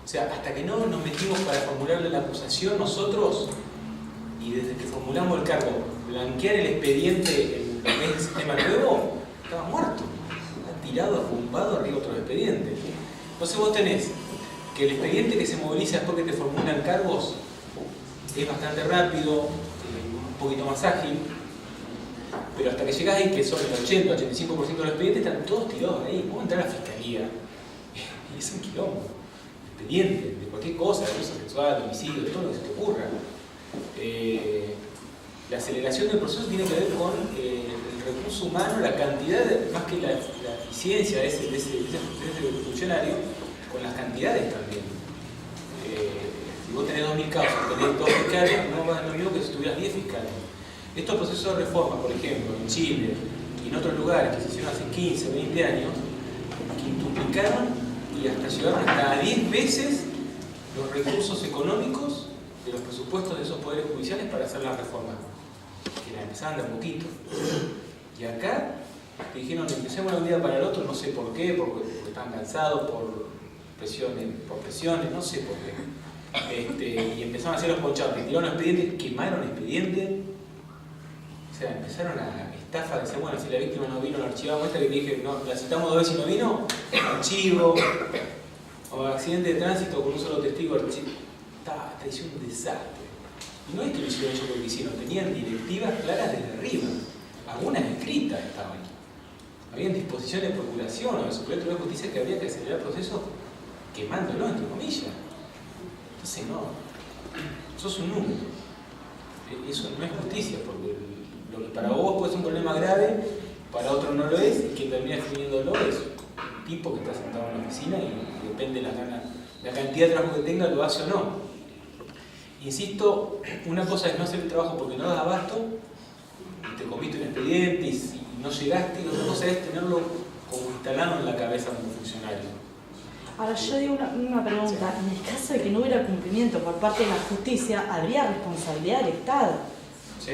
O sea, hasta que no nos metimos para formularle la acusación nosotros, y desde que formulamos el cargo, blanquear el expediente en lo que es el sistema nuevo, estaba muerto. Estaba tirado, arrumbado arriba de otro expediente. Entonces vos tenés que el expediente que se moviliza después que te formulan cargos es bastante rápido, un poquito más ágil, pero hasta que llegás ahí, que son el 80-85% de los expedientes, están todos tirados ahí. Vos entrar a la fiscalía y es un quilombo. Expediente de cualquier cosa, de abuso sexual, de homicidio, de todo lo que se te ocurra. La aceleración del proceso tiene que ver con el recurso humano, la cantidad, más que la eficiencia de ese funcionario, con las cantidades también. Si vos tenés 2.000 casos, tenés 2 fiscales, no es lo mismo que si tuvieras 10 fiscales. Estos procesos de reforma, por ejemplo, en Chile, y en otros lugares que se hicieron hace 15, 20 años, quintuplicaron y hasta llegaron hasta 10 veces los recursos económicos de los presupuestos de esos poderes judiciales para hacer la reforma, que la empezaban de a poquito. Y acá te dijeron, empecemos de un día para el otro, no sé por qué, porque estaban cansados, por presiones, no sé por qué. Y empezaron a hacer los ponchados, tiraron expedientes, quemaron expedientes. O sea, empezaron a estafa, decir, bueno, si la víctima no vino, la archivamos. Esta que te dije, no, la citamos 2 veces y no vino, archivo. O accidente de tránsito con un solo testigo, archivo. Está diciendo un desastre. Y no es que lo hicieron ellos porque quisieron, tenían directivas claras desde arriba. Algunas escritas estaban. Habían disposiciones de procuración o de suplemento de justicia que había que acelerar el proceso quemándolo, entre comillas. Entonces no, sos un número. Eso no es justicia, porque lo que para vos puede ser un problema grave, para otro no lo es, y quien termina definiéndolo es un tipo que está sentado en la oficina y depende de la cantidad de trabajo que tenga, lo hace o no. Insisto, una cosa es no hacer el trabajo porque no das abasto, y te comiste un expediente y no llegaste, y otra cosa es tenerlo como instalado en la cabeza de un funcionario. Ahora yo digo una pregunta, en el caso de que no hubiera cumplimiento por parte de la justicia, ¿habría responsabilidad del Estado? Sí.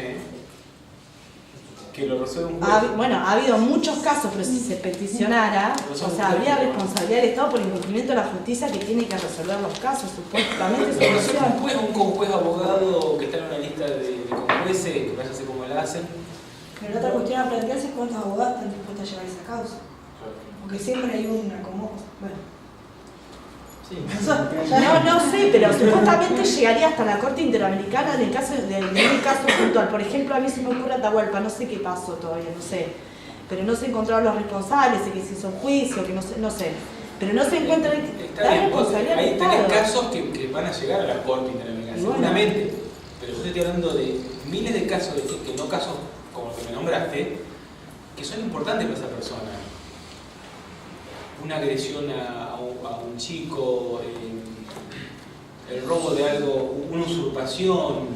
Que lo resuelve un juez. Bueno, ha habido muchos casos, pero si se peticionara, o sea, habría responsabilidad del Estado por incumplimiento de la justicia que tiene que resolver los casos, supuestamente. Un juez abogado que está en una lista de jueces, que vaya a hacer como la hacen. Pero la otra cuestión a plantearse es cuántos abogados están dispuestos a llevar esa causa. Porque siempre hay un acomodo. Bueno. No sé, pero supuestamente llegaría hasta la Corte Interamericana en el caso de un caso puntual. Por ejemplo, a mí se me ocurre Atahualpa, no sé qué pasó todavía, no sé. Pero no se encontraron los responsables, que se hizo un juicio, que no sé. Pero no se encuentra la responsabilidad del Estado. Hay casos que van a llegar a la Corte Interamericana, seguramente. Pero yo estoy hablando de miles de casos, que no casos como los que me nombraste, que son importantes para esa persona. Una agresión a un chico, el robo de algo, una usurpación,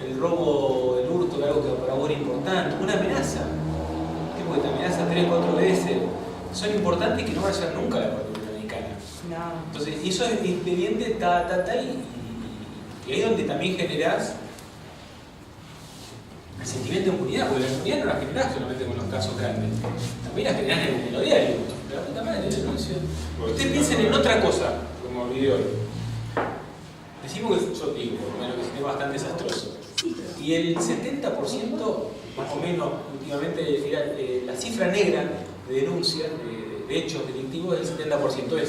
el robo, el hurto de algo que para vos era importante, una amenaza, tipo que te amenaza 3 o 4 veces, son importantes y que no van a llegar nunca a la Corte Interamericana. No. Entonces, eso es expediente, y ahí es donde también generás el sentimiento de impunidad, porque la impunidad no la generás solamente con los casos grandes, también la generás en el mundo diario. La puta madre, denuncio. Ustedes piensen en otra cosa, como olvidé hoy. Decimos que yo digo, por lo menos que es bastante desastroso. Y el 70%, más o menos, últimamente, era, la cifra negra de denuncias, de hechos delictivos, es el 70%.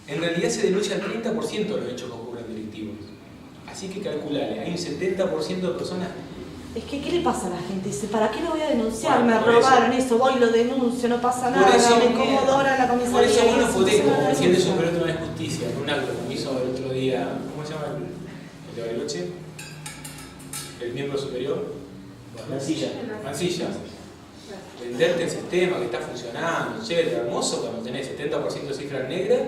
En realidad se denuncia el 30% de los hechos que ocurren delictivos. Así que calculale, hay un 70% de personas. Es que, ¿qué le pasa a la gente? Dice, ¿para qué lo voy a denunciar? Me robaron eso, voy y lo denuncio, no pasa nada, me incomodo ahora en la comisaría. Por eso uno podés, como presidente superior de justicia, en un acto que hizo el otro día, ¿cómo se llama? El de Bariloche, el miembro superior. Mancilla. Venderte el sistema que está funcionando, chévere, hermoso cuando tenés 70% de cifras negras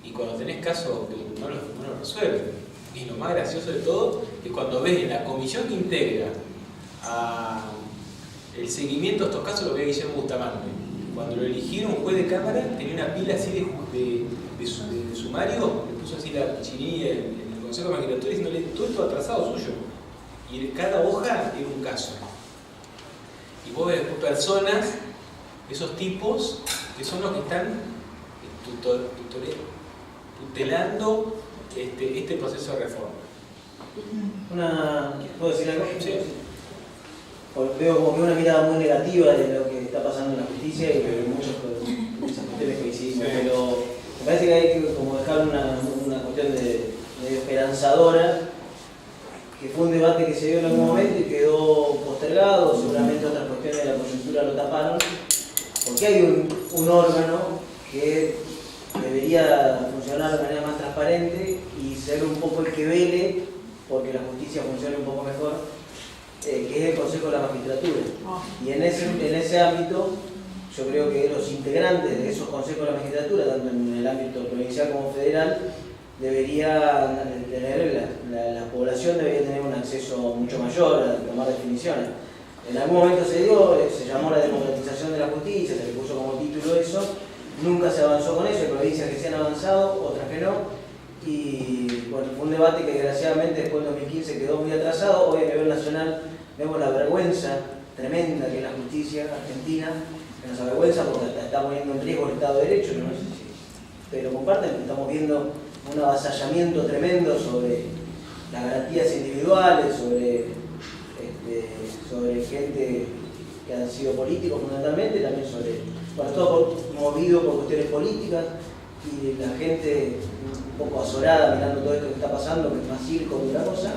y cuando tenés casos que no lo resuelven. Y lo más gracioso de todo es cuando ves en la comisión que integra el seguimiento de estos casos, lo que es Guillermo Bustamante. Cuando lo eligieron juez de cámara, tenía una pila así de sumario, le puso así la chinilla en el Consejo de Magistratura diciéndole todo esto atrasado suyo. Y cada hoja era un caso. Y vos ves personas, esos tipos, que son los que están tutelando este proceso de reforma. ¿Puedo decir algo? Sí. Veo como que una mirada muy negativa de lo que está pasando en la justicia y de muchas cuestiones que coincidimos, pero me parece que hay que como dejar una cuestión de esperanzadora, que fue un debate que se dio en algún momento y quedó postergado, seguramente otras cuestiones de la coyuntura lo taparon, porque hay un órgano que debería funcionar de manera más transparente y ser un poco el que vele porque la justicia funcione un poco mejor, que es el Consejo de la Magistratura. Y en ese ámbito, yo creo que los integrantes de esos consejos de la magistratura, tanto en el ámbito provincial como federal, debería tener, la población debería tener un acceso mucho mayor a tomar definiciones. En algún momento se dio, se llamó la democratización de la justicia, se le puso como título eso, nunca se avanzó con eso, hay provincias que se han avanzado, otras que no, y bueno, fue un debate que desgraciadamente después del 2015 quedó muy atrasado. Hoy a nivel nacional vemos la vergüenza tremenda que es la justicia argentina, que nos avergüenza porque está poniendo en riesgo el Estado de Derecho, no sé si, pero comparten que estamos viendo un avasallamiento tremendo sobre las garantías individuales, sobre gente que han sido políticos fundamentalmente, también sobre, bueno, todo movido por cuestiones políticas y la gente un poco azorada mirando todo esto que está pasando, que es más circo que otra cosa,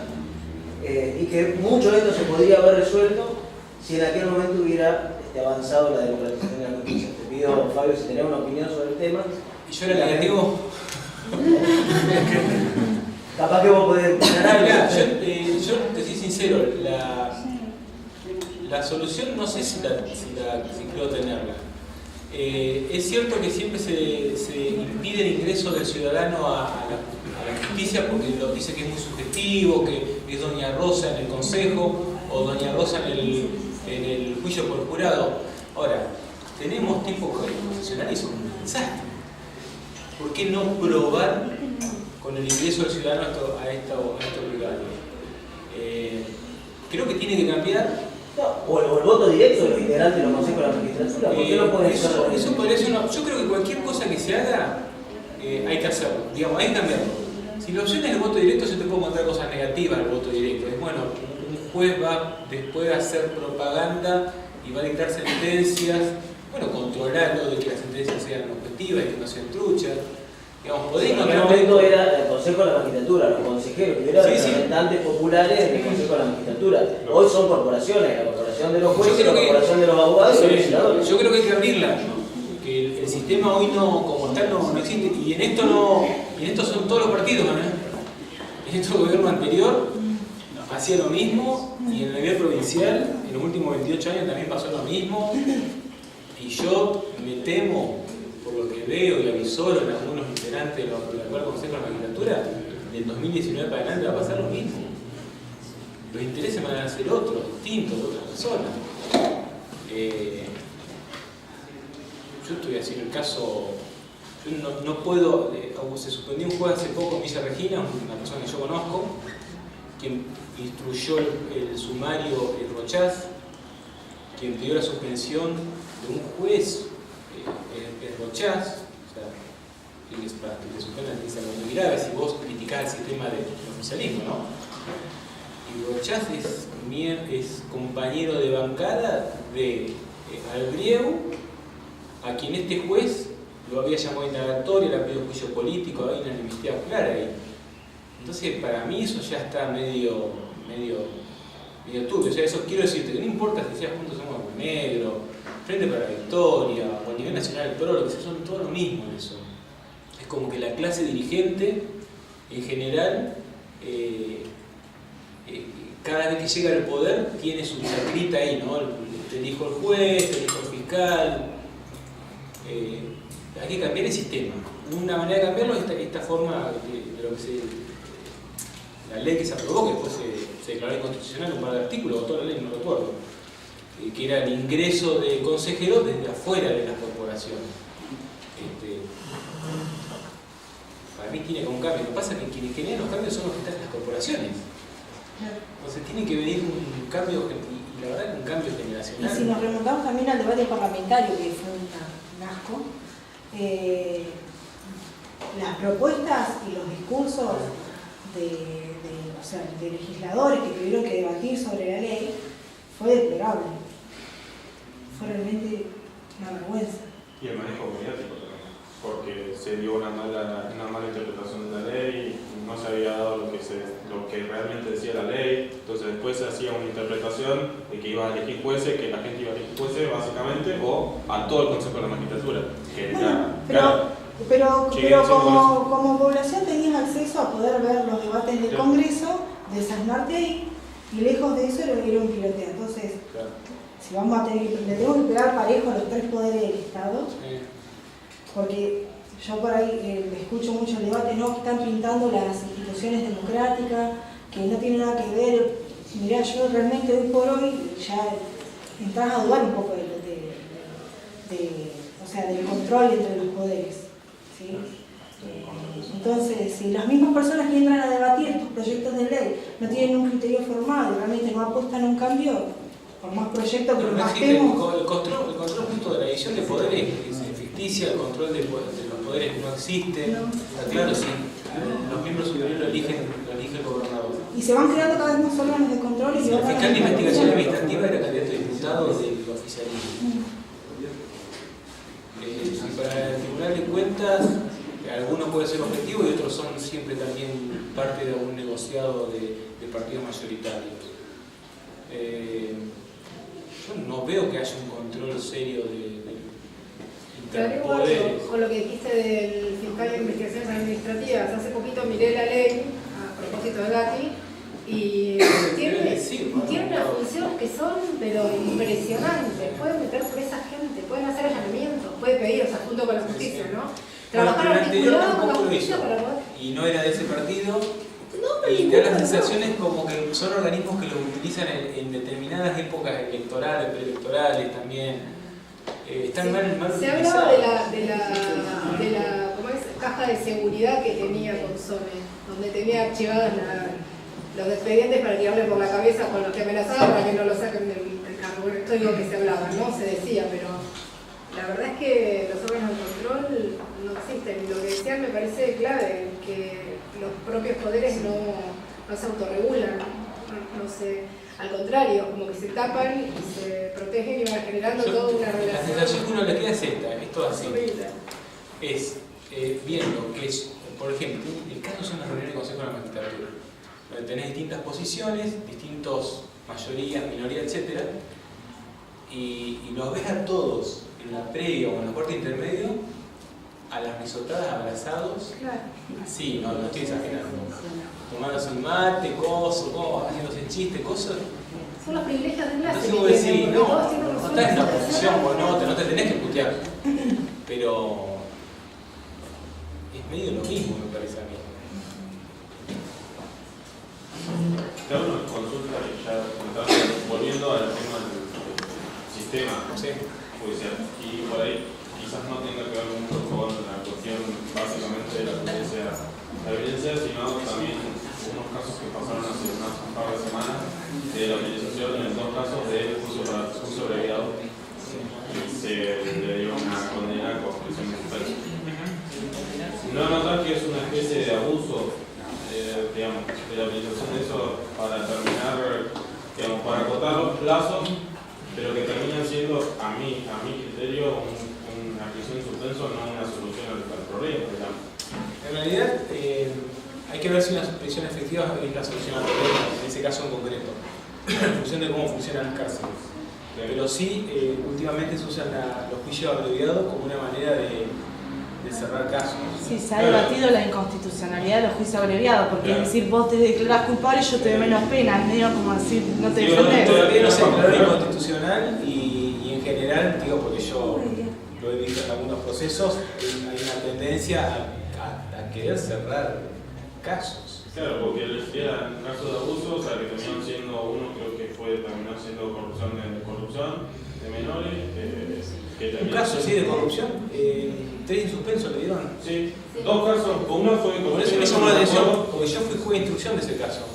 y que mucho de esto se podría haber resuelto si en aquel momento hubiera avanzado la democratización de la justicia. Te pido, Fabio, si tenés una opinión sobre el tema. ¿Y yo era negativo? Capaz que vos podés opinar. Yo te soy sincero, la solución no sé si creo tenerla. Es cierto que siempre se impide el ingreso del ciudadano a la justicia porque lo dice que es muy subjetivo, que es Doña Rosa en el consejo o Doña Rosa en el juicio por jurado. Ahora, tenemos tiempos constitucionales y son un desastre. ¿Por qué no probar con el ingreso del ciudadano a esto privado? Creo que tiene que cambiar. O el voto directo de los integrantes de los consejos de la magistratura. ¿Por qué no pueden eso parece una. Yo creo que cualquier cosa que se haga hay que hacerlo. Digamos, hay que cambiarlo. Si la opción es el voto directo, se te puede encontrar cosas negativas al voto directo. Es bueno, un juez va después de hacer propaganda y va a dictar sentencias. Bueno, controlarlo de que las sentencias sean objetivas y que no sean truchas. Digamos, podéis en aquel momento era el Consejo de la Magistratura, los consejeros, que eran representantes populares del Consejo de la Magistratura. Hoy son corporaciones, la corporación de los jueces, la corporación de los abogados y los legisladores. Yo creo que hay que abrirla, ¿no? Que el sistema hoy no, como tal, no existe. Y en esto son todos los partidos, ¿no? En este gobierno anterior hacía lo mismo, y en el nivel provincial, en los últimos 28 años también pasó lo mismo. Y yo me temo, por lo que veo y avisoro en algunos integrantes del actual Consejo de la Magistratura, del 2019 para adelante va a pasar lo mismo. Los intereses van a ser otros, distintos, de otras personas. Yo estoy haciendo el caso, yo no puedo, se suspendió un juez hace poco en Villa Regina, una persona que yo conozco, quien instruyó el sumario Rochaz, quien pidió la suspensión de un juez, Rochaz, o sea, para que te suspendan es algo muy grave si vos criticás el sistema del oficialismo, ¿no? Y Rochaz es compañero de bancada de Albrieu, a quien este juez lo había llamado indagatorio, le ha pedido juicio político, había una enemistad clara ahí. Entonces, para mí eso ya está medio turbio. O sea, eso quiero decirte, que no importa si seas Juntos Somos Negro, Frente para la Victoria, o a nivel nacional, pero lo que sea, son todo lo mismo en eso. Es como que la clase dirigente, en general, cada vez que llega al poder, tiene su chacrita ahí, ¿no? Te dijo el juez, te dijo el fiscal. Hay que cambiar el sistema. Una manera de cambiarlo es esta forma de lo que la ley que se aprobó, que después se declaró inconstitucional un par de artículos, o toda la ley, no recuerdo, que era el ingreso de consejeros desde afuera de las corporaciones. Para mí tiene que un cambio. Lo que pasa es que quienes generan los cambios son los que están en las corporaciones. Entonces tiene que venir un cambio, y la verdad que un cambio generacional. Y si nos remontamos también al debate parlamentario, que fue un asco, las propuestas y los discursos de legisladores que tuvieron que debatir sobre la ley fue deplorable. Fue realmente una vergüenza. Y el manejo mediático también, porque se dio una mala interpretación de la ley, no se había dado lo que realmente decía la ley, entonces después se hacía una interpretación de que iba a elegir jueces, que la gente iba a elegir jueces básicamente, o a todo el Consejo de la Magistratura. Que Pero como población tenías acceso a poder ver los debates del Congreso, desasnarte ahí, y lejos de eso era un piloteo. Entonces, si vamos a le tenemos que pegar parejo a los tres poderes del Estado, porque yo por ahí escucho mucho el debate, no, que están pintando las instituciones democráticas, que no tienen nada que ver. Mirá, yo realmente hoy por hoy, ya entras a dudar un poco o sea, del control entre los poderes, ¿sí? Entonces, si las mismas personas que entran a debatir estos proyectos de ley no tienen un criterio formado y realmente no apuestan a un cambio, por más proyectos que los gastemos... El control justo de la división de poderes es ficticia, el control de los poderes no existe. Está claro, sí. Los miembros superiores lo elige el gobernador. Y se van creando cada vez más órganos de control y el fiscal de investigación administrativa era candidato a diputado del oficialismo. Y para el Tribunal de Cuentas, algunos pueden ser objetivos y otros son siempre también parte de un negociado de partidos mayoritarios. Yo no veo que haya un control serio de interpoderes. Con lo que dijiste del fiscal de investigaciones administrativas, hace poquito miré la ley a propósito de Gatti y tiene unas funciones que son pero impresionantes. Pueden meter presa a gente, pueden hacer allanamientos, puede pedir, o sea, junto con la justicia, ¿no? Trabajar articulado con la justicia para poder... Y no era de ese partido. Y da las sensaciones como que son organismos que lo utilizan en determinadas épocas electorales, preelectorales también. Están mal utilizados. Se hablaba de la ¿cómo es? Caja de seguridad que tenía Consome, donde tenía archivados los expedientes para que hable por la cabeza con los que amenazaban para que no lo saquen del cargo. Bueno, esto es lo que se hablaba, ¿no? Se decía, pero la verdad es que los órganos de control no existen. Lo que decían me parece clave, que los propios poderes no se autorregulan, no se, al contrario, como que se tapan y se protegen y van generando toda una relación. La sensación que uno le queda es esta, es todo así. Es viendo que es, por ejemplo, el caso son las reuniones de consejo de la magistratura, donde tenés distintas posiciones, distintos mayorías, minorías, etc. Y los ves a todos en la previa o en la puerta intermedio, a las risotadas abrazados. Claro. Sí, no estoy exagerando. Tomándose un mate, haciéndose chistes, cosas. Son los privilegios de enlace. Entonces vos decís, no estás en una posición, no te tenés que putear. Pero es medio lo mismo, me parece a mí. Te hago una consulta que ya volviendo al tema del sistema judicial. Y por ahí quizás no tenga que ver mucho con la cuestión básicamente de la evidencia, sino también unos casos que pasaron hace un par de semanas de la utilización en dos casos de juicio abreviado y se le dio una condena con prisión suspensa. ¿No notas que es una especie de abuso digamos, de la utilización de eso para terminar, digamos, para acotar los plazos, pero que terminan siendo, a mi criterio, una prisión en suspenso, no una solución al problema, digamos? En realidad, hay que ver si una prisión efectiva es la solución al problema, en ese caso en concreto, en función de cómo funcionan las cárceles. Pero sí, últimamente se usan los juicios abreviados como una manera de cerrar casos. Sí, se ha debatido la inconstitucionalidad de los juicios abreviados, porque es decir, vos te declarás culpable y yo te doy menos pena, es medio como decir, no te defendés. Todavía no se declaró inconstitucional y en general, digo, porque yo lo he visto en algunos procesos, hay una tendencia a querer cerrar casos. Claro, porque era un caso de abuso, o sea, que terminaron siendo, uno creo que terminó siendo corrupción de menores. Un caso así de corrupción, 3 en suspenso le dieron. Sí, 2 casos, uno fue por eso me llamó la atención, porque yo fui juez de instrucción de ese caso.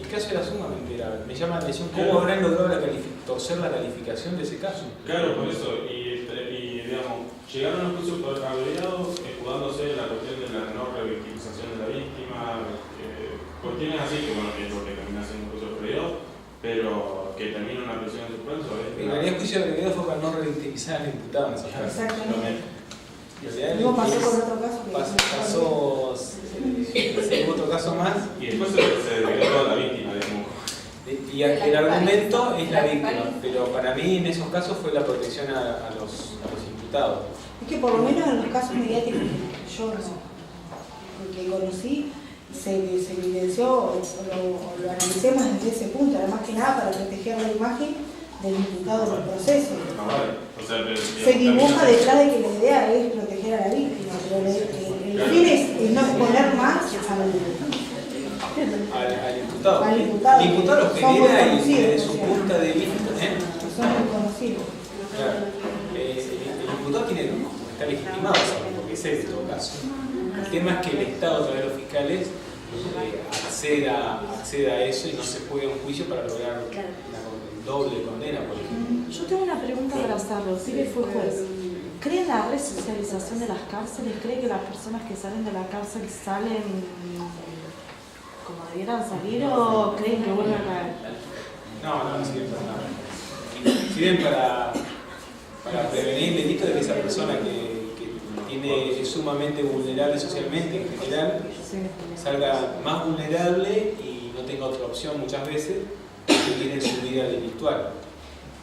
El caso era sumamente grave. Me llama la atención cómo habrán logrado torcer la calificación de ese caso. Claro, por eso, y digamos, llegaron a los juicios abreviados escudándose en la cuestión de la no revictimización de la víctima, cuestiones así que, bueno, es lo que termina siendo un juicio abreviado, pero que termina una prisión en suspenso. En realidad el juicio abreviado fue para no revictimizar al imputado en esos casos. Exactamente. Luego pasó por otro caso. Pasó otro caso más. Y después se declaró a la víctima, digamos. Y el argumento es la víctima, pero para mí en esos casos fue la protección a los imputados. Es que por lo menos en los casos mediáticos que yo que conocí, se evidenció o lo analicé más desde ese punto, era más que nada para proteger la imagen del imputado del proceso. Se dibuja detrás de que la idea es proteger a la víctima, pero el fin es no exponer más al imputado. Al imputado. El imputado lo genera y desde su punto de vista, son muy conocidos. Claro. El diputado está legitimado, porque es él en todo caso. El tema es que el Estado, a través de los fiscales, acceda a eso y no se juegue un juicio para lograr una doble condena, por ejemplo. Yo tengo una pregunta para hacerlo. Sí que fue juez. ¿Cree en la resocialización de las cárceles? ¿Cree que las personas que salen de la cárcel salen como debieran salir o creen que vuelven a caer? No sirven para nada. Sirven para prevenir el delito de que esa persona que es sumamente vulnerable socialmente en general salga más vulnerable y no tenga otra opción muchas veces que tiene su vida delictual.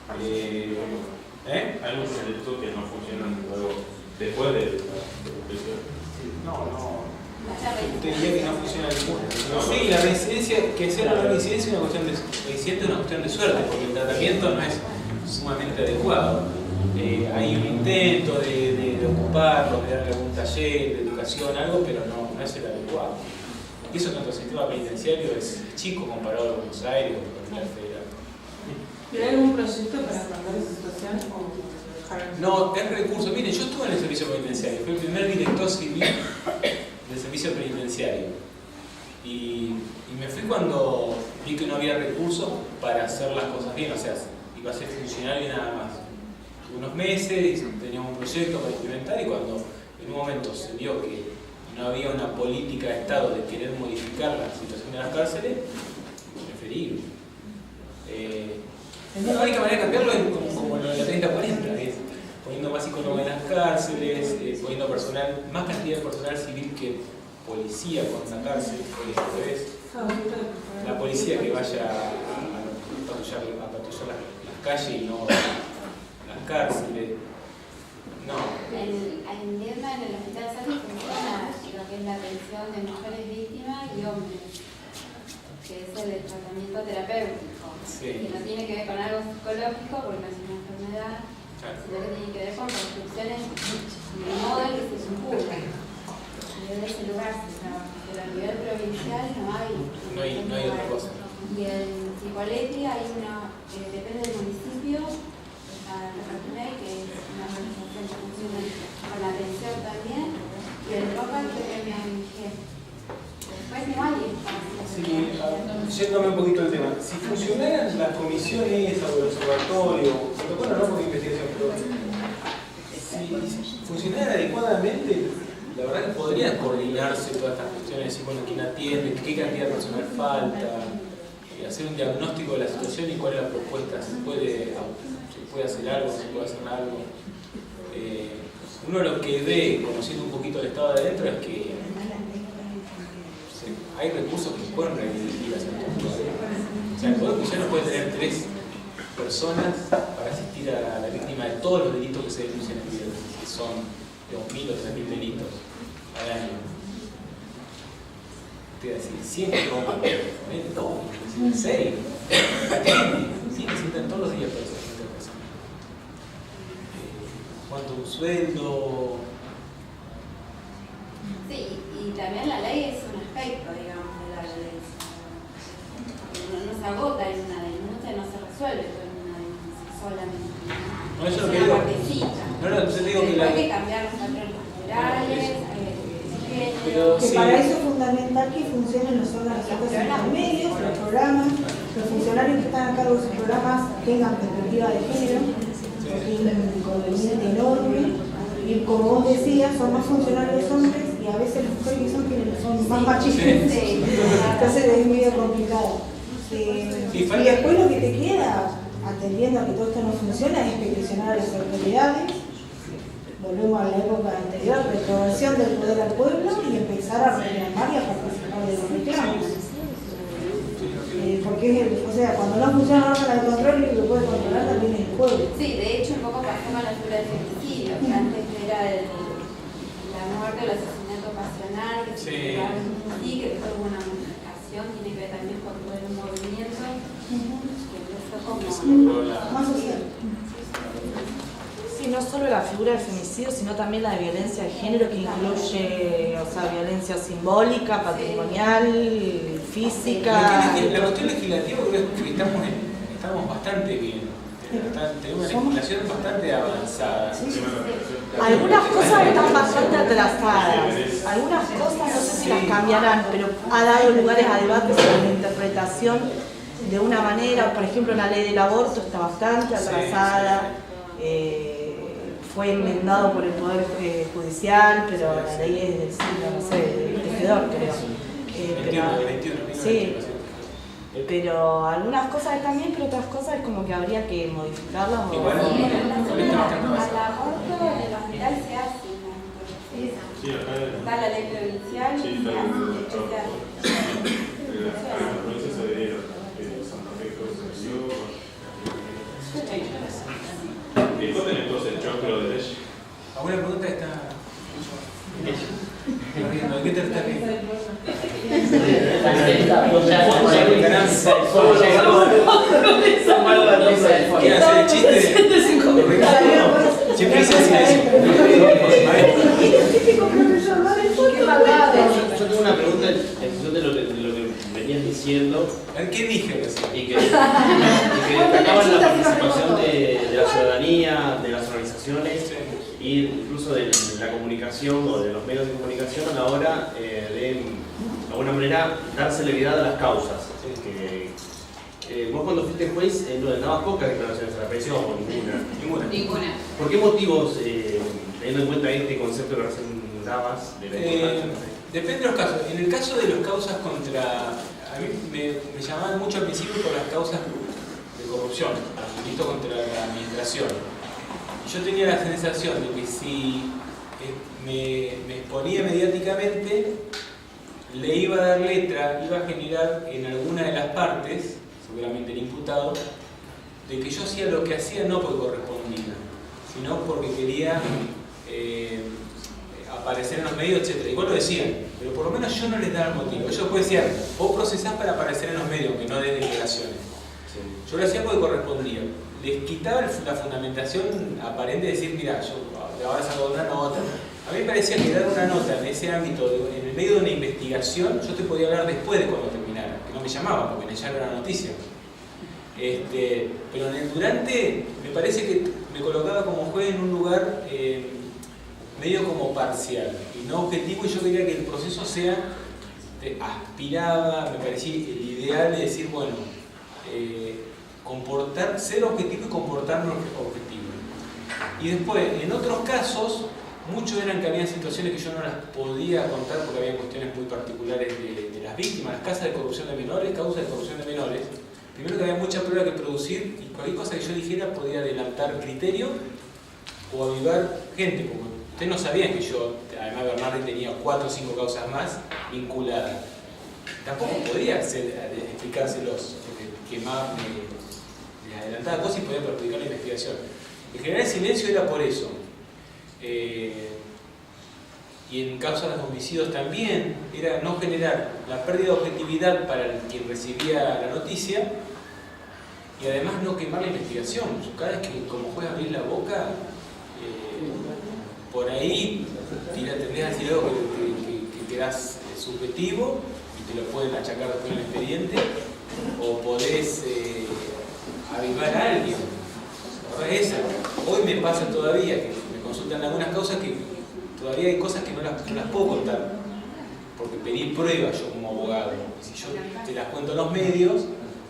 Hay muchos delitos que no funcionan luego después de la prisión. No. Usted diría que no funciona ninguno. Sí, la reincidencia, que sea una reincidencia es una cuestión de suerte, porque el tratamiento no es sumamente adecuado. Hay un intento de ocuparlo, de darle algún taller de educación, algo, pero no es el adecuado. Y eso en nuestro sistema penitenciario es chico comparado con Buenos Aires o con la federal. ¿Y hay algún proyecto para cambiar esa situación o dejar? No, es recurso. Miren, yo estuve en el servicio penitenciario, fui el primer director civil del servicio penitenciario. Y me fui cuando vi que no había recursos para hacer las cosas bien, o sea, iba a ser funcionario y nada más. Unos meses, teníamos un proyecto para implementar y cuando en un momento se vio que no había una política de Estado de querer modificar la situación de las cárceles, preferí. La única manera de cambiarlo es como lo de la 30-40, es poniendo más psicólogos en las cárceles, poniendo más cantidad de personal civil que policía con la cárcel, la policía que vaya a patrullar las calles y no las cárceles. No. En Viedma, en el Hospital Salud, funciona lo que es la atención de mujeres víctimas y hombres, que es el tratamiento terapéutico. Que no tiene que ver con algo psicológico, porque no es una enfermedad, sino que tiene que ver con construcciones de modo en que se supura. Y desde ese lugar se trabaja, pero a nivel provincial no hay otra cosa. Y en Cipolletti hay una, depende del municipio, está la Cartunay, que es una organización que funciona con la atención también, y el Roca que es la ONG. Después no hay espacio. Sí, yéndome un poquito el tema. Si funcionaran las comisiones o el observatorio, protocolo no por investigación, pero si funcionaran adecuadamente, la verdad que podrían coordinarse todas estas cuestiones, decir, bueno, quién atiende, qué cantidad de personal falta, hacer un diagnóstico de la situación y cuál es la propuesta, se puede hacer algo, se puede hacer algo. Uno de los que ve, conociendo un poquito el estado de adentro, es que hay recursos que pueden redirigir hacia el territorio. O sea, el Poder Judicial no puede tener 3 personas para asistir a la víctima de todos los delitos que se denuncian en Viedma, que son 2.000 o 3.000 delitos al año. Te voy a decir, 100 que roban, 2, 6, sí, que sientan todos los días para esa gente. ¿Cuánto un sueldo? Sí, y también la ley es un aspecto, digamos, de la violencia. No se agota en una denuncia, no se resuelve con una denuncia solamente. No, eso es lo que una digo. partecita. No, yo digo que hay que cambiar los patrones culturales, que para eso es fundamental que funcionen los órganos intermedios, los programas, los funcionarios que están a cargo de esos programas tengan perspectiva de género, que es un inconveniente enorme. Y como vos decías, son más funcionarios hombres y a veces las mujeres que son más machistas. Entonces es medio complicado. Y después lo que te queda, atendiendo a que todo esto no funciona, es peticionar a las autoridades. Volvemos a la época anterior, retroversión del poder al pueblo y empezar a reclamar y a participar de los reclamos. Porque, o sea, cuando no funciona el órgano de control, el que lo puede controlar también es el pueblo. Sí, de hecho, un poco pasó con la figura del femicidio, que antes era la muerte o el asesinato pasional, que se sí, que después hubo una modificación, tiene que ver también con todo un movimiento que empezó como más social. Sí, no solo la figura del femicidio, sino también la de violencia de género, que incluye, o sea, violencia simbólica, patrimonial, física. La cuestión legislativa creo que estamos bastante bien. Tenemos una legislación bastante avanzada. Algunas cosas están bastante atrasadas, algunas cosas no sé si las cambiarán, pero ha dado lugares a debates sobre la interpretación de una manera. Por ejemplo, la ley del aborto está bastante atrasada, fue enmendado por el Poder Judicial, pero la ley es del siglo, no sé, del tejedor, creo. Sí. Pero algunas cosas están bien, pero otras cosas es como que habría que modificarlas. Igual, al aborto en el hospital se hace una está la ley provincial y se hace. La provincia se dieron, Santa Fe se dio. ¿Y cuál tenés entonces el choclo de ley? ¿Alguna pregunta está? ¿De qué te está riendo? ¿Quiere hacer el chiste? Siempre se hace eso. Yo tengo una pregunta en función de lo que venías diciendo. ¿Qué dije? Y que destacaban la participación de la ciudadanía, de las organizaciones e incluso de la comunicación o de los medios de comunicación a la hora de alguna manera dar celeridad a las causas. Vos cuando fuiste juez no dabas pocas declaraciones a la presión o ninguna. ¿Por qué motivos, teniendo en cuenta este concepto que recién dabas de la importancia? Depende de los casos. En el caso de las causas contra... A mí me llamaban mucho al principio por las causas de corrupción, visto contra la administración. Yo tenía la sensación de que si me exponía mediáticamente, le iba a dar letra, iba a generar en alguna de las partes, seguramente el imputado, de que yo hacía lo que hacía no porque correspondía, sino porque quería aparecer en los medios, etc. Igual lo decían, pero por lo menos yo no les daba el motivo. Ellos después decían, vos procesás para aparecer en los medios, aunque no des declaraciones. Yo lo hacía porque correspondía. Les quitaba la fundamentación aparente de decir, mira, yo ahora saco una nota. A mí me parecía que dar una nota en ese ámbito, en el medio de una investigación, yo te podía hablar después de cuando terminara, que no me llamaban porque ya era una noticia. Pero en el durante me parece que me colocaba como juez en un lugar medio como parcial y no objetivo, y yo quería que el proceso sea, aspiraba, me parecía el ideal de decir, bueno, ser objetivo y comportarnos objetivo. Y después, en otros casos, muchos eran que había situaciones que yo no las podía contar porque había cuestiones muy particulares de las víctimas, las causas de corrupción de menores, causas de corrupción de menores. Primero que había mucha prueba que producir y cualquier cosa que yo dijera podía adelantar criterio o avivar gente, porque ustedes no sabían que yo, además Bernardi, tenía 4 o 5 causas más vinculadas. Tampoco podría explicárselos, porque quemaba, me adelantaba cosas y podía perjudicar la investigación. En general el silencio era por eso. Y en causas de homicidios también era no generar la pérdida de objetividad para quien recibía la noticia y además no quemar la investigación. Cada vez que como juez abrís la boca, por ahí tendrías a decir algo que quedás subjetivo y te lo pueden achacar después al expediente, o podés avivar a alguien. La verdad es esa. Hoy me pasa todavía que me consultan algunas causas que todavía hay cosas que no las puedo contar porque pedí pruebas yo como abogado. Y si yo te las cuento en los medios,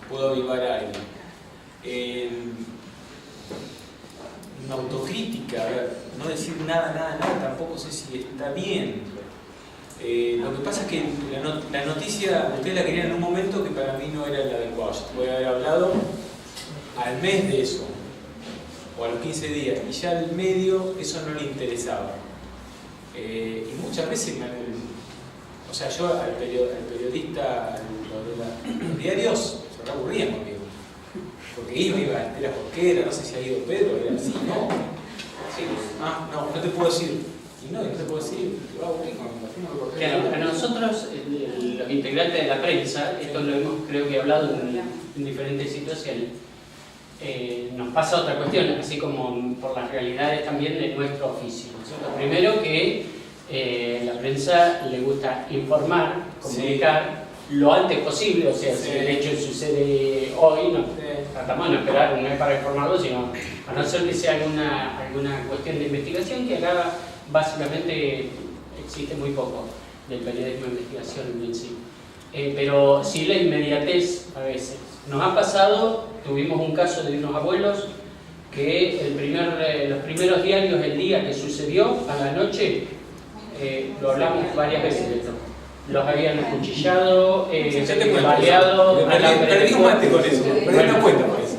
puedo avivar a alguien. Una autocrítica, a ver, no decir nada, tampoco sé si está bien. Lo que pasa es que la noticia, ustedes la querían en un momento que para mí no era el adecuado. Yo voy a haber hablado al mes de eso, o a los 15 días, y ya al medio eso no le interesaba. Y muchas veces, o sea, yo al periodista, los diarios se aburrían conmigo. Porque iba a Estela Jorquera, no sé si ha ido Pedro, era así, no. No te puedo decir. Y no te puedo decir, te va a aburrir conmigo. Claro, a nosotros, los integrantes de la prensa, esto lo hemos creo que hablado en diferentes situaciones, nos pasa otra cuestión, así como por las realidades también de nuestro oficio, ¿cierto? Primero que la prensa le gusta informar, comunicar lo antes posible, o sea, si el hecho sucede hoy, no, estamos a no esperar un mes para informarlo, sino a no ser que sea alguna cuestión de investigación, que acá básicamente existe muy poco del periodismo de investigación en sí. Pero sí la inmediatez a veces. Nos ha pasado, tuvimos un caso de unos abuelos que los primeros diarios, el día que sucedió, a la noche, lo hablamos varias veces de esto. Los habían acuchillado, baleado, perdí un mate con eso, perdí una cuenta por eso.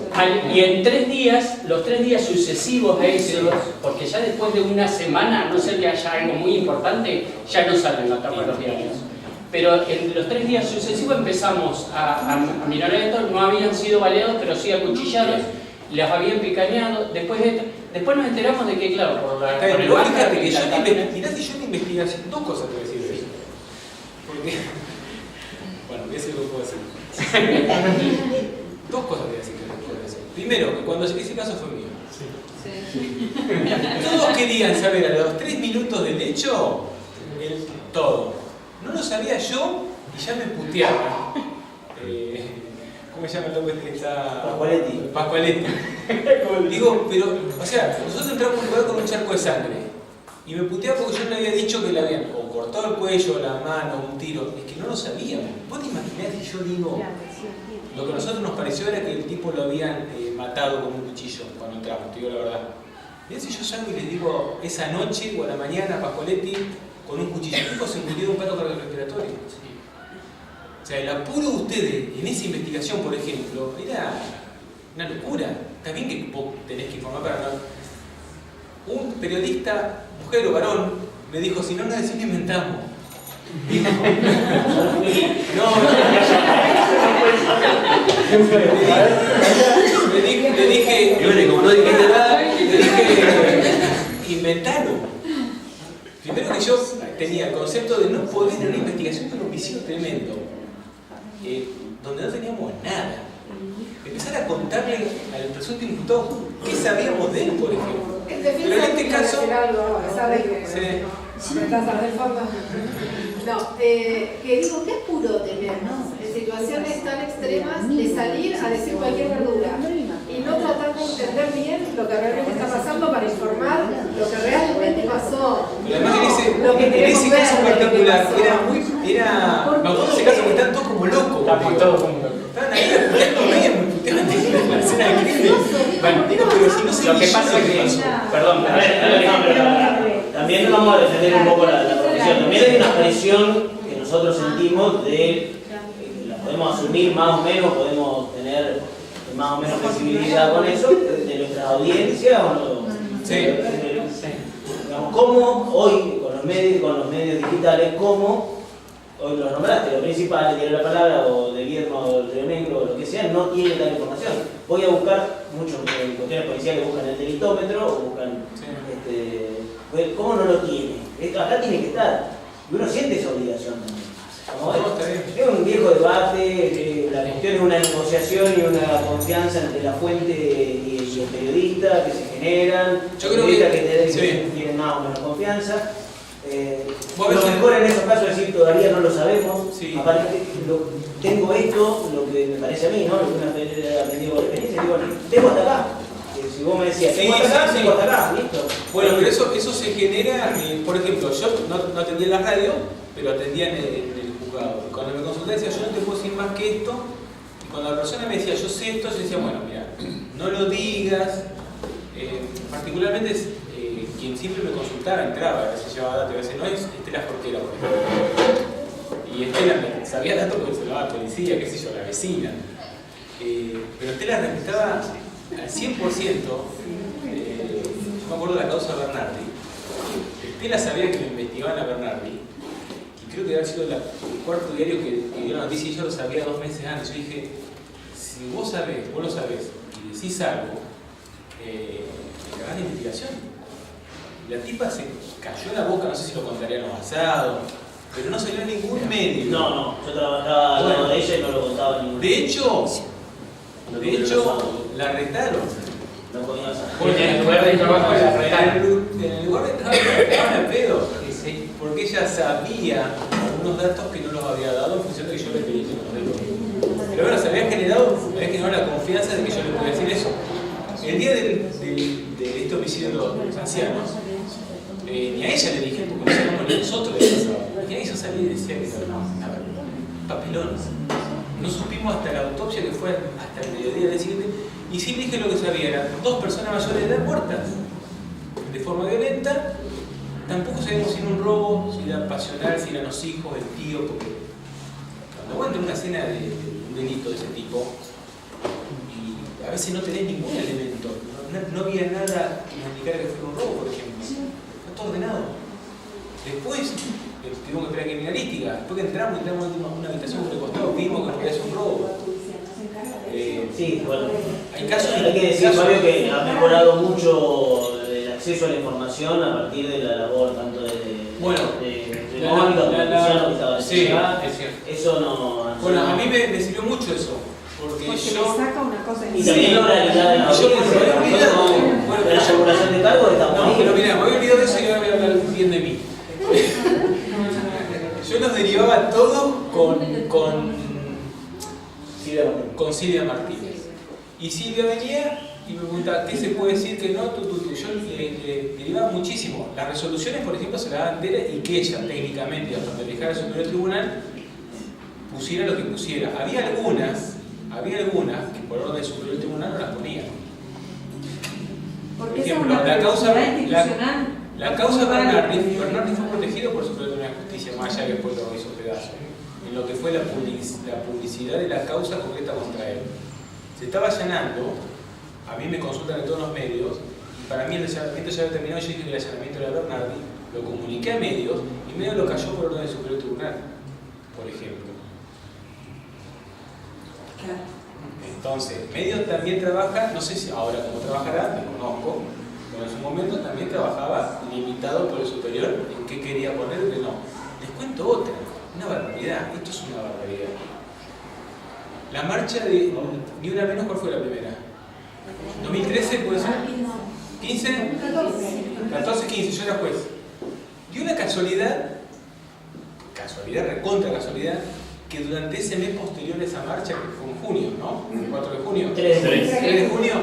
Y en 3 días, los 3 días sucesivos a esos, porque ya después de una semana, a no ser que haya algo muy importante, ya no salen la tapa de los diarios. Pero en los 3 días sucesivos empezamos a mirar esto, no habían sido baleados, pero sí acuchillados, los habían picañado. Después nos enteramos de que, claro, por el vos fíjate que mirá si yo en investigación, 2 cosas te voy a decir de eso. Porque, bueno, voy a decir lo que puedo decir. 2 cosas te voy a decir que no puedo decir. Primero, que cuando ese caso fue mío. Todos querían saber a los 3 minutos del hecho todo. No lo sabía yo y ya me puteaban. ¿Cómo se llama el loco este que está? Pascualetti. Digo, pero, o sea, nosotros entramos en un lugar con un charco de sangre y me puteaba porque yo le había dicho que le habían o cortado el cuello, la mano, un tiro. Es que no lo sabíamos. ¿Vos te imaginás si yo digo? Lo que a nosotros nos pareció era que el tipo lo habían matado con un cuchillo cuando entramos, te digo la verdad. Mirá si yo salgo y les digo esa noche o a la mañana Pascualetti con un cuchillo. El tipo se murió de un paro cardiorrespiratorio. O sea, el apuro de ustedes en esa investigación, por ejemplo, era una locura. Está bien que vos tenés que informar para no. Un periodista, mujer o varón, me dijo, si no nos decís, inventamos. Dijo, le dije, como no dijiste nada, le dije, inventalo. Primero que yo tenía el concepto de no poder en una investigación de un homicidio tremendo, donde no teníamos nada. Empezar a contarle al presunto imputado qué sabíamos de él, por ejemplo. Pero en este caso... No, que digo, qué apuro tener, ¿no? En situaciones tan extremas de salir a decir cualquier verdura y no tratar de entender bien lo que realmente está pasando para informar lo que realmente pasó. Pero además en ese caso particular era me acuerdo de ese caso que están todos como locos. Estaban ahí apoyando medio en la escena del crimen. Bueno, pero si no se lo que pasa es que... Perdón, también nos vamos a defender un poco la profesión. También hay una presión que nosotros sentimos la podemos asumir más o menos, podemos tener más o menos flexibilidad con eso, de nuestra audiencia o no. Digamos, ¿cómo hoy con los medios digitales, cómo hoy los nombraste, los principales, tiene la palabra, o de Guillermo, o de Río Negro, o lo que sea, no tienen tal información? Voy a buscar, muchos cuestiones policiales buscan el delitómetro, o buscan, ¿cómo no lo tiene? Esto acá tiene que estar, y uno siente esa obligación también. Es un viejo debate, la cuestión es una negociación y una confianza entre la fuente y el periodista que se generan, yo creo que tienen más o menos confianza. Lo mejor en esos casos es decir, todavía no lo sabemos. Aparte, tengo esto, lo que me parece a mí, ¿no? Lo que he aprendido por experiencia, digo, tengo hasta acá. Si vos me decías, tengo hasta acá, tengo hasta acá, listo. Bueno, pero eso se genera, por ejemplo, yo no atendía en la radio, pero atendía en el juzgado. Cuando me consulté decía, yo no te puedo decir más que esto. Y cuando la persona me decía, yo sé esto, yo decía, bueno, mira, no lo digas. Particularmente quien siempre me consultaba entraba, a veces llevaba datos, a veces no, Estela Forquera, por ejemplo. Y Estela sabía datos porque se lo daba a la policía, qué sé yo, a la vecina. Pero Estela respetaba al 100%, yo me acuerdo de la causa de Bernardi. Estela sabía que lo investigaban a Bernardi, y creo que había sido el cuarto diario que dio la noticia y yo lo sabía 2 meses antes. Yo dije, si vos lo sabés, y decís algo, me cagás de investigación. La tipa se cayó la boca, no sé si lo contaría en los asados, pero no salió en ningún medio. No, yo trabajaba al lado de ella y no lo contaba en ningún medio. De hecho, la arrestaron. No podía saber. En el lugar de trabajo la arrestaron. En el lugar de trabajo la arrestaron al pedo. Porque ella sabía algunos datos que no los había dado en función de que yo le pedí que nos dé. Pero bueno, se había generado la confianza de que yo le podía decir eso. El día de este homicidio de los ancianos, ni a ella le dije, porque no sabíamos ni a nosotros le pasaba. Y a ella salía y decía que estaba papelón. No supimos hasta la autopsia, que fue hasta el mediodía del siguiente. Y sí dije lo que sabía, eran 2 personas mayores de edad muertas de forma violenta. Tampoco sabíamos si era un robo, si era pasional, si eran los hijos, el tío, porque cuando aguanta una escena de un delito de ese tipo, y a veces no tenés ningún elemento, no había nada que nos indicara que fuera un robo, por ejemplo. Está todo ordenado. Después tuvimos que esperar criminalística, después que entramos en una habitación por el costado, vimos que podía ser un robo. Sí, bueno, hay casos, hay que decir, Fabio, que ha mejorado mucho el acceso a la información a partir de la labor tanto de sí, es cierto. Eso no. Bueno, a mí me sirvió mucho eso. Porque yo. saca una cosa y también la oralidad de la la regulación de cargos está muy pero mira, me había olvidado de eso y ahora voy a hablar bien de mí. Yo los derivaba todos con Silvia Martínez. Y Silvia venía y me preguntaba, ¿qué se puede decir que no? Yo le derivaba muchísimo. Las resoluciones, por ejemplo, se las daba entera y que ella, técnicamente, hasta donde dejara el Superior Tribunal, pusiera lo que pusiera. Había algunas que por orden del Superior Tribunal no las ponían. Por ejemplo, la causa Bernardi fue protegido por el Superior Tribunal de Justicia, más allá que después lo hizo pedazo, en lo que fue la publicidad de la causa concreta contra él. Se estaba allanando, a mí me consultan en todos los medios, y para mí el allanamiento ya había terminado, yo dije que el allanamiento era Bernardi, lo comuniqué a medios, y medio lo cayó por orden del Superior Tribunal, por ejemplo. Entonces, medios también trabaja, no sé si ahora cómo trabajará, me conozco, pero en su momento también trabajaba limitado por el superior en qué quería poner y qué no. Les cuento otra, una barbaridad, esto es una barbaridad. La marcha de Ni Una Menos, ¿cuál fue la primera? ¿2013 puede ser? ¿15? 14, 15, yo era juez. Dio una casualidad, recontra casualidad, que durante ese mes posterior a esa marcha, que fue en junio, ¿no? El 4 de junio. 3 de junio.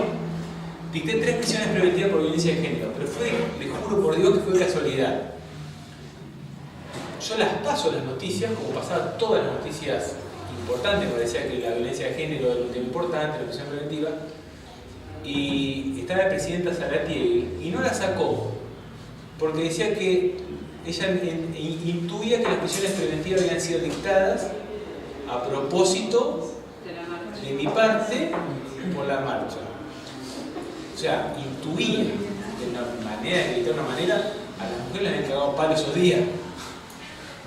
Dicté 3 prisiones preventivas por violencia de género, pero fue, les juro por Dios que fue casualidad. Yo las paso las noticias, como pasaban todas las noticias importantes, me decía que la violencia de género era un tema importante, la prisión preventiva, y estaba la presidenta Salatiegui, y no la sacó, porque decía que ella intuía que las prisiones preventivas habían sido dictadas a propósito de mi parte por la marcha. O sea, intuía de una manera, a las mujeres les habían cagado palo esos días.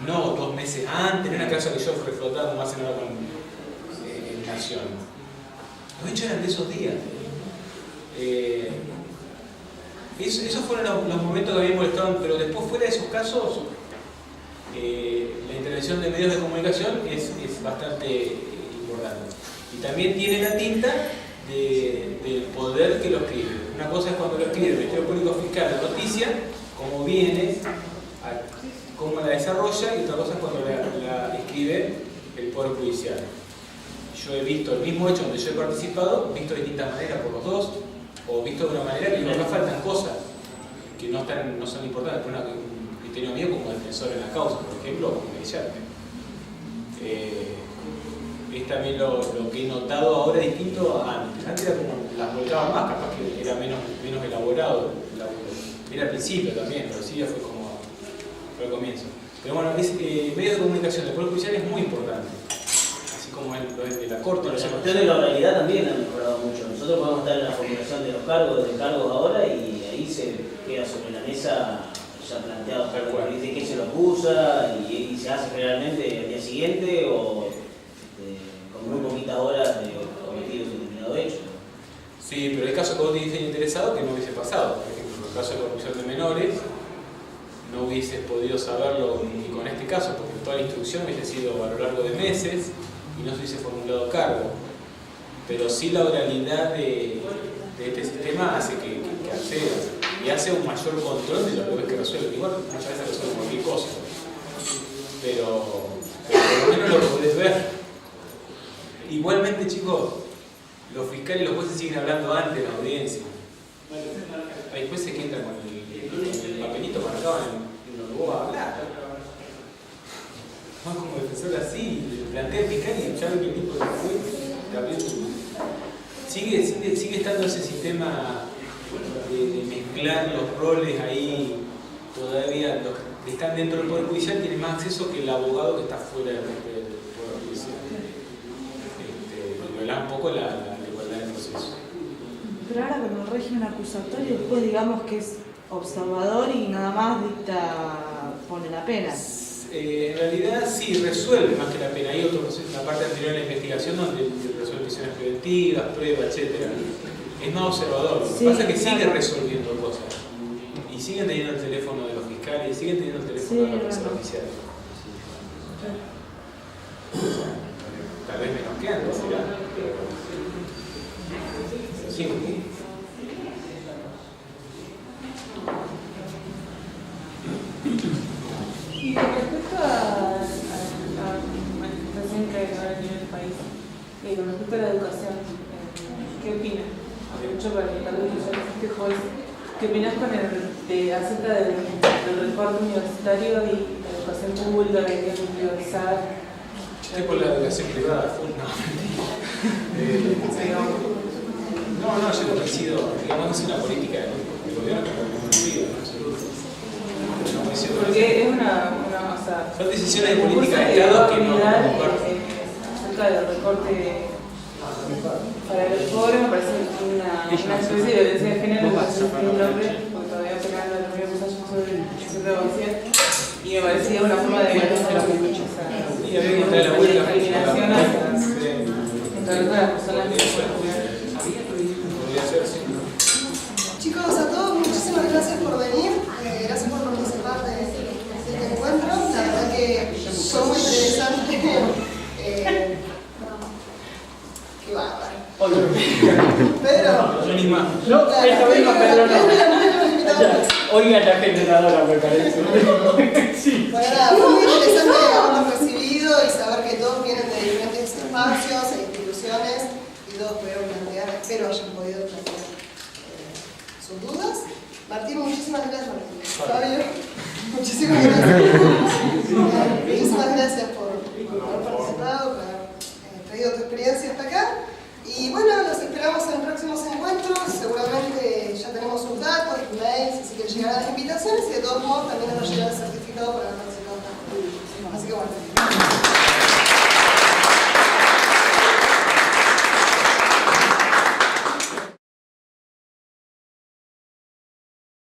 No 2 meses antes, no una causa que yo reflotaba como hacen ahora con Nación. Los hechos eran de esos días. Esos fueron los momentos que a mí me molestaban, pero después fuera de esos casos, la intervención de medios de comunicación es bastante importante. Y también tiene la tinta del poder que lo escribe. Una cosa es cuando lo escribe el Ministerio Público Fiscal, la noticia, cómo viene, cómo la desarrolla, y otra cosa es cuando la escribe el Poder Judicial. Yo he visto el mismo hecho donde yo he participado, visto de distintas maneras por los dos, o visto de una manera que no faltan cosas que no son importantes, por un criterio mío como defensor en la causa, por ejemplo, como mediante. Es también lo que he notado ahora distinto a antes. Antes era como las volcaba más, capaz que era menos elaborado. Era al principio también, pero sí ya fue como al comienzo. Pero bueno, medios de comunicación del Poder Judicial es muy importante. Así como el de la Corte. La cuestión de la oralidad también ha mejorado mucho. Nosotros podemos estar en la formulación de los cargos ahora y ahí se queda sobre la mesa ya planteado de qué se lo acusa y se hace generalmente al día siguiente o con muy poquitas horas de cometido un determinado hecho. Sí, pero hay casos que vos tenés interesado que no hubiese pasado. Por ejemplo, en el caso de corrupción de menores, no hubieses podido saberlo ni con este caso, porque toda la instrucción hubiese sido a lo largo de meses y no se hubiese formulado cargo. Pero sí la oralidad de este sistema hace que accedas y hace un mayor control de lo que resuelve. Igual muchas veces resuelve cualquier cosa, pero por lo menos lo podés ver. Igualmente, chicos, los fiscales y los jueces siguen hablando antes de la audiencia. Hay jueces que entran con el papelito marcado en donde vos vas a hablar. Vos como defensor así, plantea el fiscal y ya ve que el tipo sigue estando ese sistema de mezclar los roles ahí. Todavía los que están dentro del Poder Judicial tienen más acceso que el abogado que está fuera del Poder Judicial. Viola un poco la igualdad del proceso. Pero ahora con el régimen acusatorio, después digamos que es observador y nada más pone la pena. En realidad sí, resuelve más que la pena. Hay otro proceso, la parte anterior de la investigación donde resuelve prisiones preventivas, pruebas, etc. Es más observador. Lo que pasa es que sigue resolviendo cosas. Y siguen teniendo el teléfono de los fiscales, y siguen teniendo el teléfono de los profesores oficiales. Tal vez menos que antes, ¿será? Sí. Y con respecto a la manifestación que hay ahora a nivel del país, con respecto a la educación, ¿qué opinas? Aprovecho para preguntarle que ya que fuiste juez, ¿qué opinas acerca del recorte universitario y la educación pública que hay que priorizar? Estoy por la educación privada, full, no. No, yo no coincido, digamos que es una política del gobierno que no coincido, porque es o sea, son decisiones de política de Estado que no acerca del recorte para los pobres me parece una especie de violencia de género que hace un nombre, porque todavía pegando la primera acusación sobre el centro de Bocía, y me parecía una forma de violencia de la lucha, o sea, de discriminación contra las personas Chicos, a todos, muchísimas gracias por venir, gracias por participar de este encuentro, la verdad que fue muy interesante. Qué bárbaro. Pedro. No, esta vez no, Pedro no. Oiga la generadora, me parece. Sí. Bueno, nada, fue muy interesante haberlos recibido y saber que todos vienen de diferentes espacios e instituciones y todos pudieron plantear, espero hayan podido plantear sus dudas. Martín, muchísimas gracias, Martín. Fabio, muchísimas gracias. Muchísimas gracias por haber participado, por haber traído tu experiencia hasta acá. Y bueno, los esperamos en próximos encuentros. Seguramente ya tenemos sus datos, mails, así que llegarán las invitaciones y de todos modos también nos llegarán